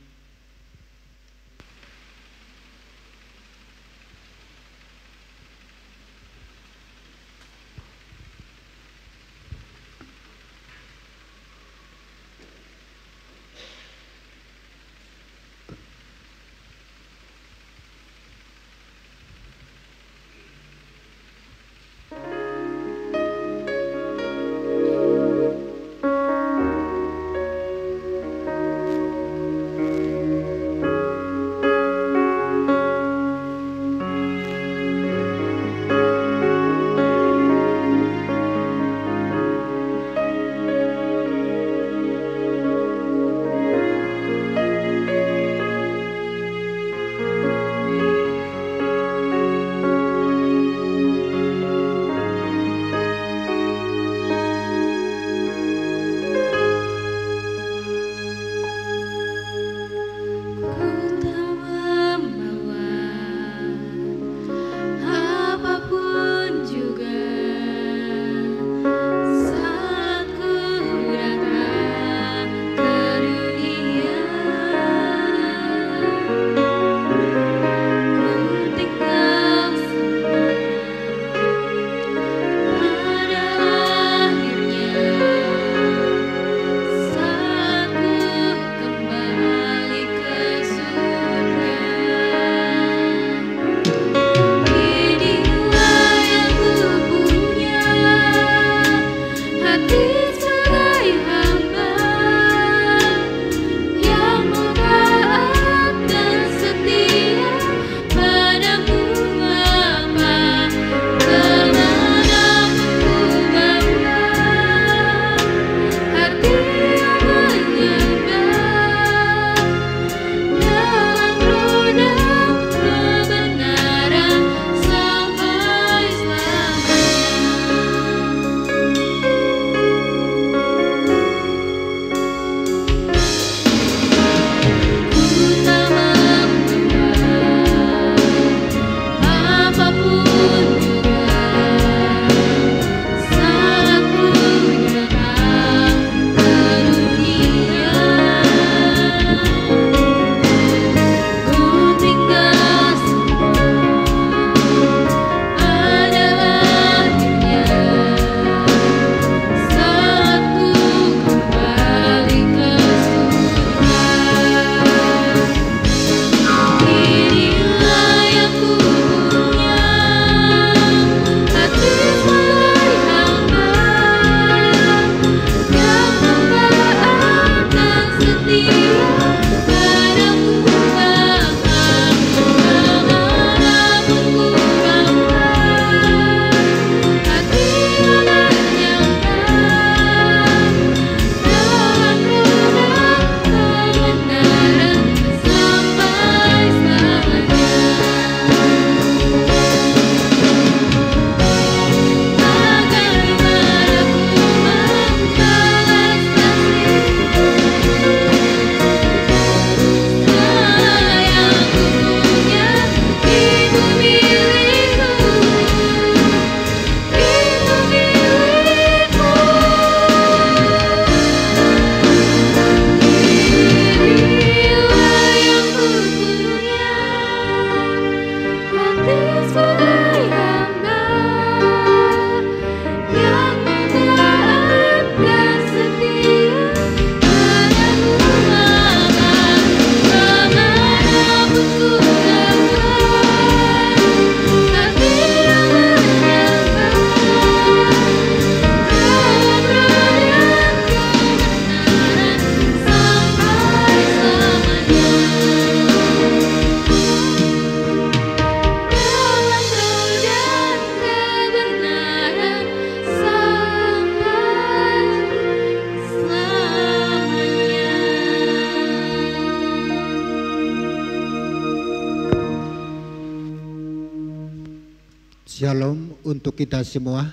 Shalom untuk kita semua.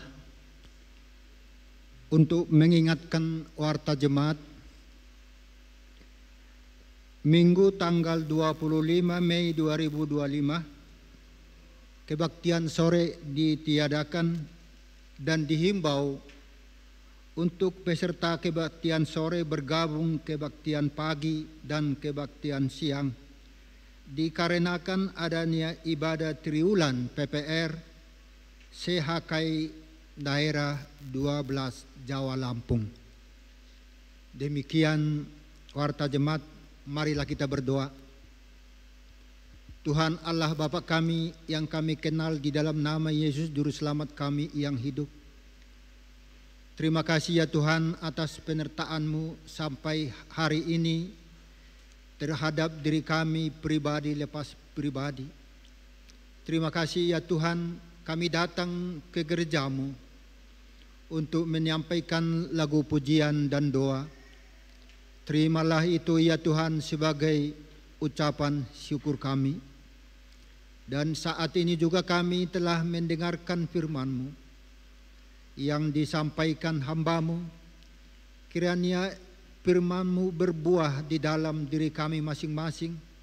Untuk mengingatkan warta jemaat, Minggu tanggal 25 Mei 2025, kebaktian sore ditiadakan dan dihimbau untuk peserta kebaktian sore bergabung kebaktian pagi dan kebaktian siang, dikarenakan adanya ibadah triwulan PPR CHKI daerah 12 Jawa Lampung. Demikian warta jemaat, marilah kita berdoa. Tuhan Allah Bapa kami yang kami kenal di dalam nama Yesus Juru Selamat kami yang hidup. Terima kasih ya Tuhan atas penyertaan-Mu sampai hari ini terhadap diri kami pribadi lepas pribadi. Terima kasih ya Tuhan, kami datang ke gereja-Mu untuk menyampaikan lagu pujian dan doa. Terimalah itu ya Tuhan sebagai ucapan syukur kami. Dan saat ini juga kami telah mendengarkan firman-Mu yang disampaikan hamba-Mu. Kiranya firman-Mu berbuah di dalam diri kami masing-masing.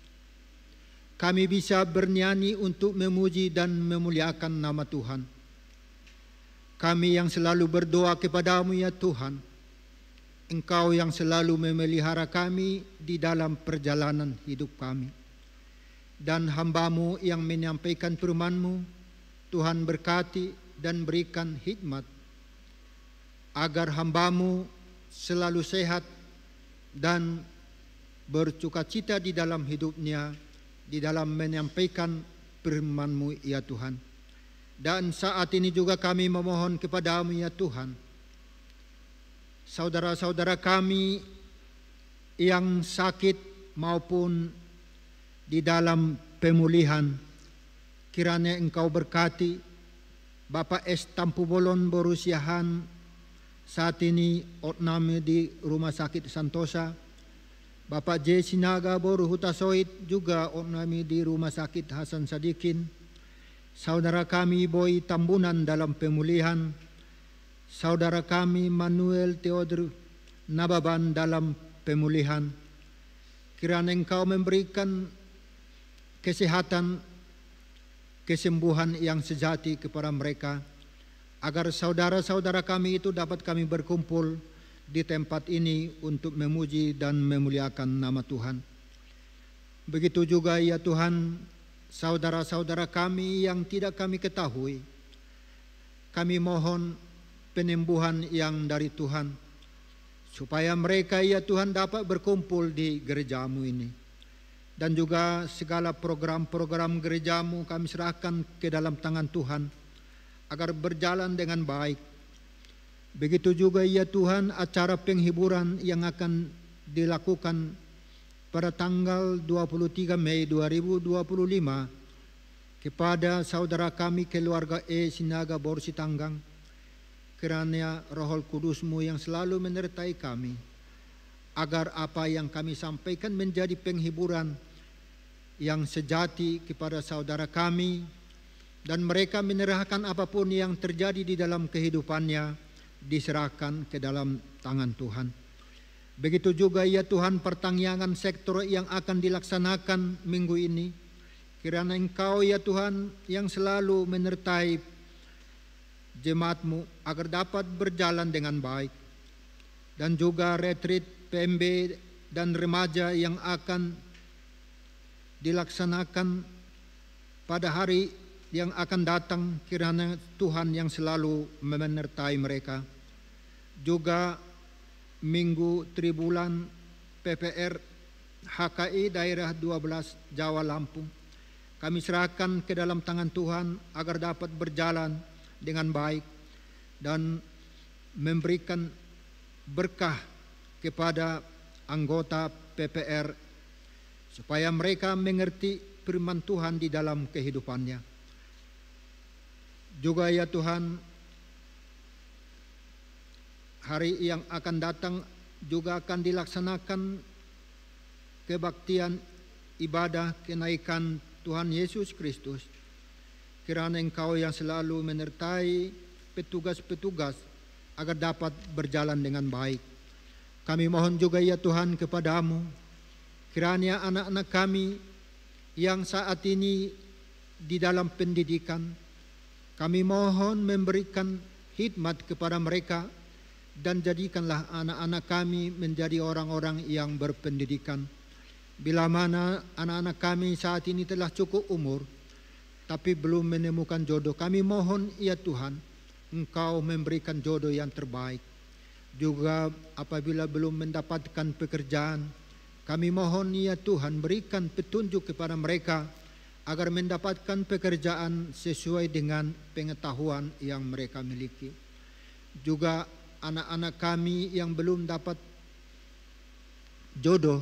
Kami bisa bernyanyi untuk memuji dan memuliakan nama Tuhan. Kami yang selalu berdoa kepada-Mu ya Tuhan, Engkau yang selalu memelihara kami di dalam perjalanan hidup kami. Dan hamba-Mu yang menyampaikan firman-Mu, Tuhan berkati dan berikan hikmat, agar hamba-Mu selalu sehat dan bersukacita di dalam hidupnya, di dalam menyampaikan firman-Mu ya Tuhan. Dan saat ini juga kami memohon kepada-Mu ya Tuhan, saudara-saudara kami yang sakit maupun di dalam pemulihan, kiranya Engkau berkati Bapak S. Tampu Bolon Borusiahan, saat ini otname di Rumah Sakit Santosa. Bapak J. Sinaga Boru Hutasoit juga otname di Rumah Sakit Hasan Sadikin. Saudara kami Boy Tambunan dalam pemulihan. Saudara kami Manuel Theodor Nababan dalam pemulihan. Kiranya Engkau memberikan kesehatan, kesembuhan yang sejati kepada mereka, agar saudara-saudara kami itu dapat kami berkumpul di tempat ini untuk memuji dan memuliakan nama Tuhan. Begitu juga ya Tuhan, saudara-saudara kami yang tidak kami ketahui, kami mohon penyembuhan yang dari Tuhan, supaya mereka ya Tuhan dapat berkumpul di gereja-Mu ini. Dan juga segala program-program gereja-Mu kami serahkan ke dalam tangan Tuhan, agar berjalan dengan baik. Begitu juga ya Tuhan acara penghiburan yang akan dilakukan pada tanggal 23 Mei 2025 kepada saudara kami keluarga E. Sinaga Borsi Tanggang. Kiranya Roh Kudus-Mu yang selalu menyertai kami, agar apa yang kami sampaikan menjadi penghiburan yang sejati kepada saudara kami, dan mereka menyerahkan apapun yang terjadi di dalam kehidupannya diserahkan ke dalam tangan Tuhan. Begitu juga ya Tuhan pertanggungan sektor yang akan dilaksanakan minggu ini. Kiranya Engkau ya Tuhan yang selalu menyertai jemaat-Mu agar dapat berjalan dengan baik. Dan juga retreat PMB dan remaja yang akan dilaksanakan pada hari yang akan datang, kiranya Tuhan yang selalu menyertai mereka. Juga Minggu Tribulan PPR HKI daerah 12 Jawa Lampung, kami serahkan ke dalam tangan Tuhan agar dapat berjalan dengan baik dan memberikan berkah kepada anggota PPR, supaya mereka mengerti firman Tuhan di dalam kehidupannya. Juga ya Tuhan, hari yang akan datang juga akan dilaksanakan kebaktian ibadah kenaikan Tuhan Yesus Kristus, kirana Engkau yang selalu menyertai petugas-petugas agar dapat berjalan dengan baik. Kami mohon juga ya Tuhan kepadamu, kiranya anak-anak kami yang saat ini di dalam pendidikan, kami mohon memberikan khidmat kepada mereka dan jadikanlah anak-anak kami menjadi orang-orang yang berpendidikan. Bila mana anak-anak kami saat ini telah cukup umur, tapi belum menemukan jodoh, kami mohon ya Tuhan, Engkau memberikan jodoh yang terbaik. Juga apabila belum mendapatkan pekerjaan, kami mohon ya Tuhan berikan petunjuk kepada mereka agar mendapatkan pekerjaan sesuai dengan pengetahuan yang mereka miliki. Juga anak-anak kami yang belum dapat jodoh,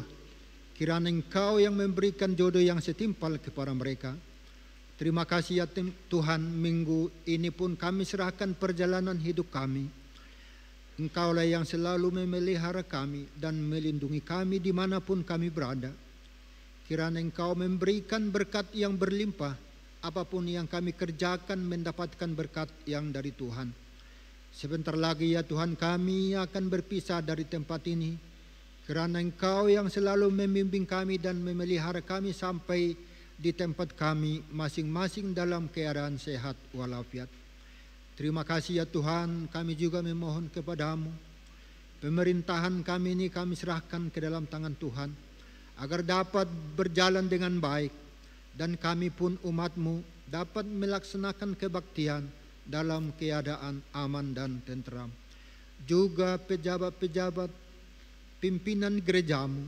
kiranya Engkau yang memberikan jodoh yang setimpal kepada mereka. Terima kasih ya Tuhan, minggu ini pun kami serahkan perjalanan hidup kami. Engkaulah yang selalu memelihara kami dan melindungi kami dimanapun kami berada. Kiranya Engkau memberikan berkat yang berlimpah, apapun yang kami kerjakan mendapatkan berkat yang dari Tuhan. Sebentar lagi ya Tuhan kami akan berpisah dari tempat ini. Kiranya Engkau yang selalu membimbing kami dan memelihara kami sampai di tempat kami masing-masing dalam keadaan sehat walafiat. Terima kasih ya Tuhan, kami juga memohon kepadamu. Pemerintahan kami ini kami serahkan ke dalam tangan Tuhan, agar dapat berjalan dengan baik, dan kami pun umat-Mu dapat melaksanakan kebaktian dalam keadaan aman dan tentram. Juga pejabat-pejabat pimpinan gerejamu,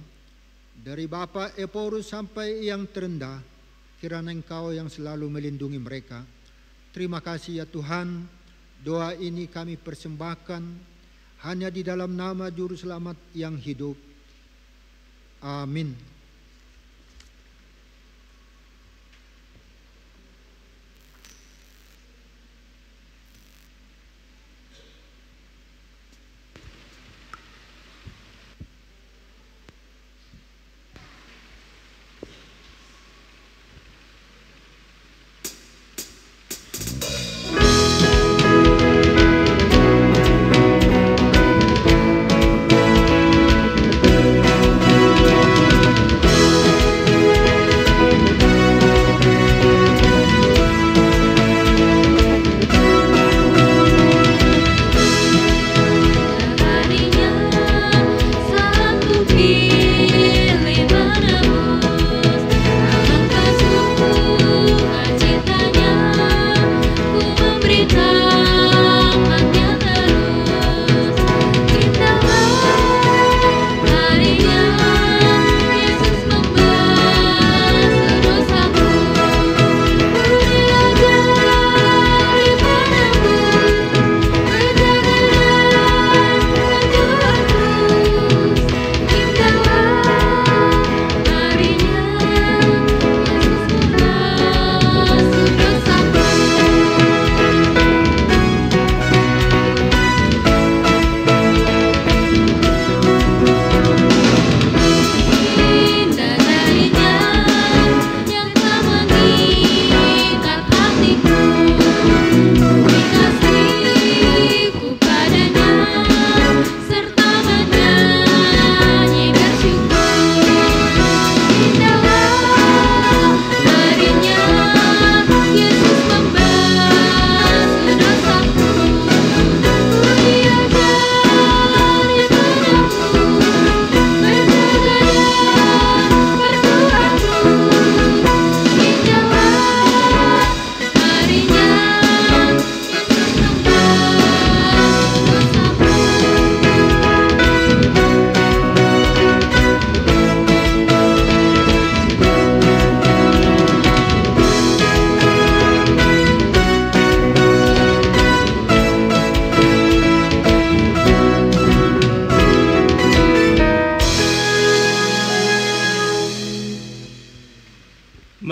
dari Bapak Eporus sampai yang terendah, kiranya Engkau yang selalu melindungi mereka. Terima kasih ya Tuhan, doa ini kami persembahkan hanya di dalam nama Juru Selamat yang hidup. Amin.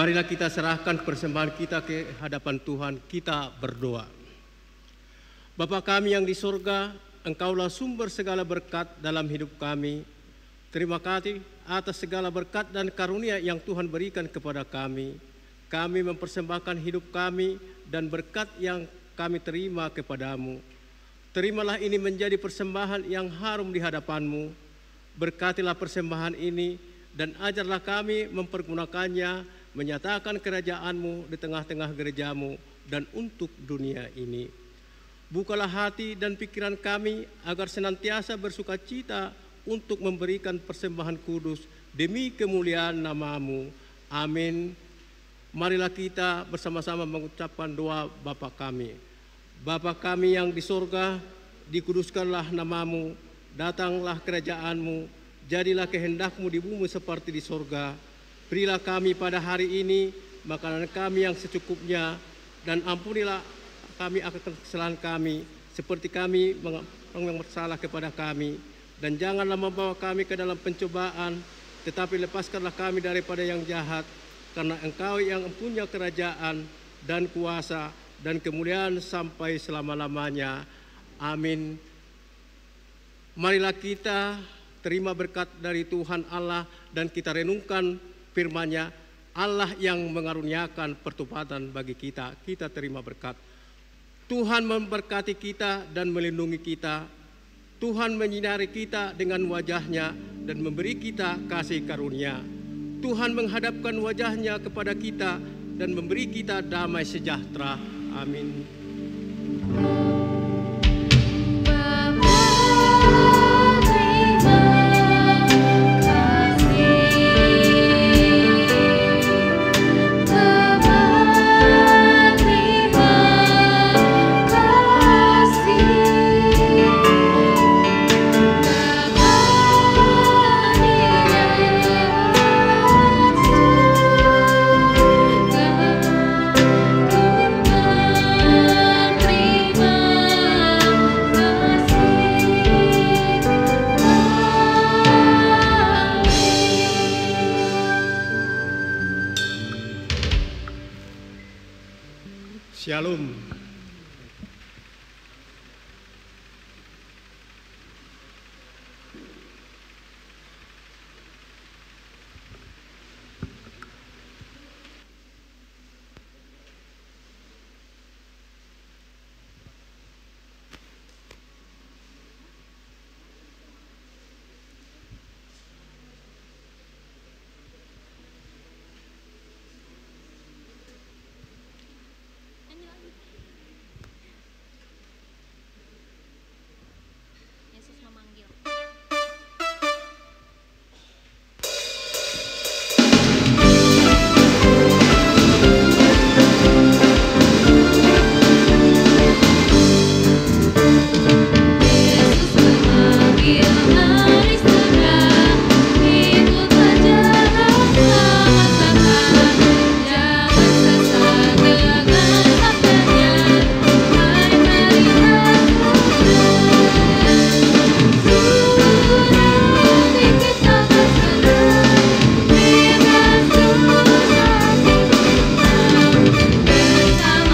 Marilah kita serahkan persembahan kita ke hadapan Tuhan, kita berdoa. Bapa kami yang di surga, Engkaulah sumber segala berkat dalam hidup kami. Terima kasih atas segala berkat dan karunia yang Tuhan berikan kepada kami. kami mempersembahkan hidup kami dan berkat yang kami terima kepadamu. Terimalah ini menjadi persembahan yang harum di hadapan-Mu. Berkatilah persembahan ini dan ajarlah kami mempergunakannya, menyatakan kerajaan-Mu di tengah-tengah gereja-Mu dan untuk dunia ini. Bukalah hati dan pikiran kami agar senantiasa bersuka cita untuk memberikan persembahan kudus demi kemuliaan nama-Mu. Amin. Marilah kita bersama-sama mengucapkan doa Bapa kami. Bapa kami yang di surga, dikuduskanlah nama-Mu, datanglah kerajaan-Mu, jadilah kehendak-Mu di bumi seperti di surga. Berilah kami pada hari ini makanan kami yang secukupnya, dan ampunilah kami akan kesalahan kami, seperti kami yang bersalah kepada kami. Dan janganlah membawa kami ke dalam pencobaan, tetapi lepaskanlah kami daripada yang jahat, karena Engkau yang mempunyai kerajaan dan kuasa dan kemuliaan sampai selama-lamanya. Amin. Marilah kita terima berkat dari Tuhan Allah dan kita renungkan firman-Nya. Allah yang mengaruniakan pertobatan bagi kita. Kita terima berkat. Tuhan memberkati kita dan melindungi kita. Tuhan menyinari kita dengan wajah-Nya dan memberi kita kasih karunia. Tuhan menghadapkan wajah-Nya kepada kita dan memberi kita damai sejahtera. Amin. Shalom.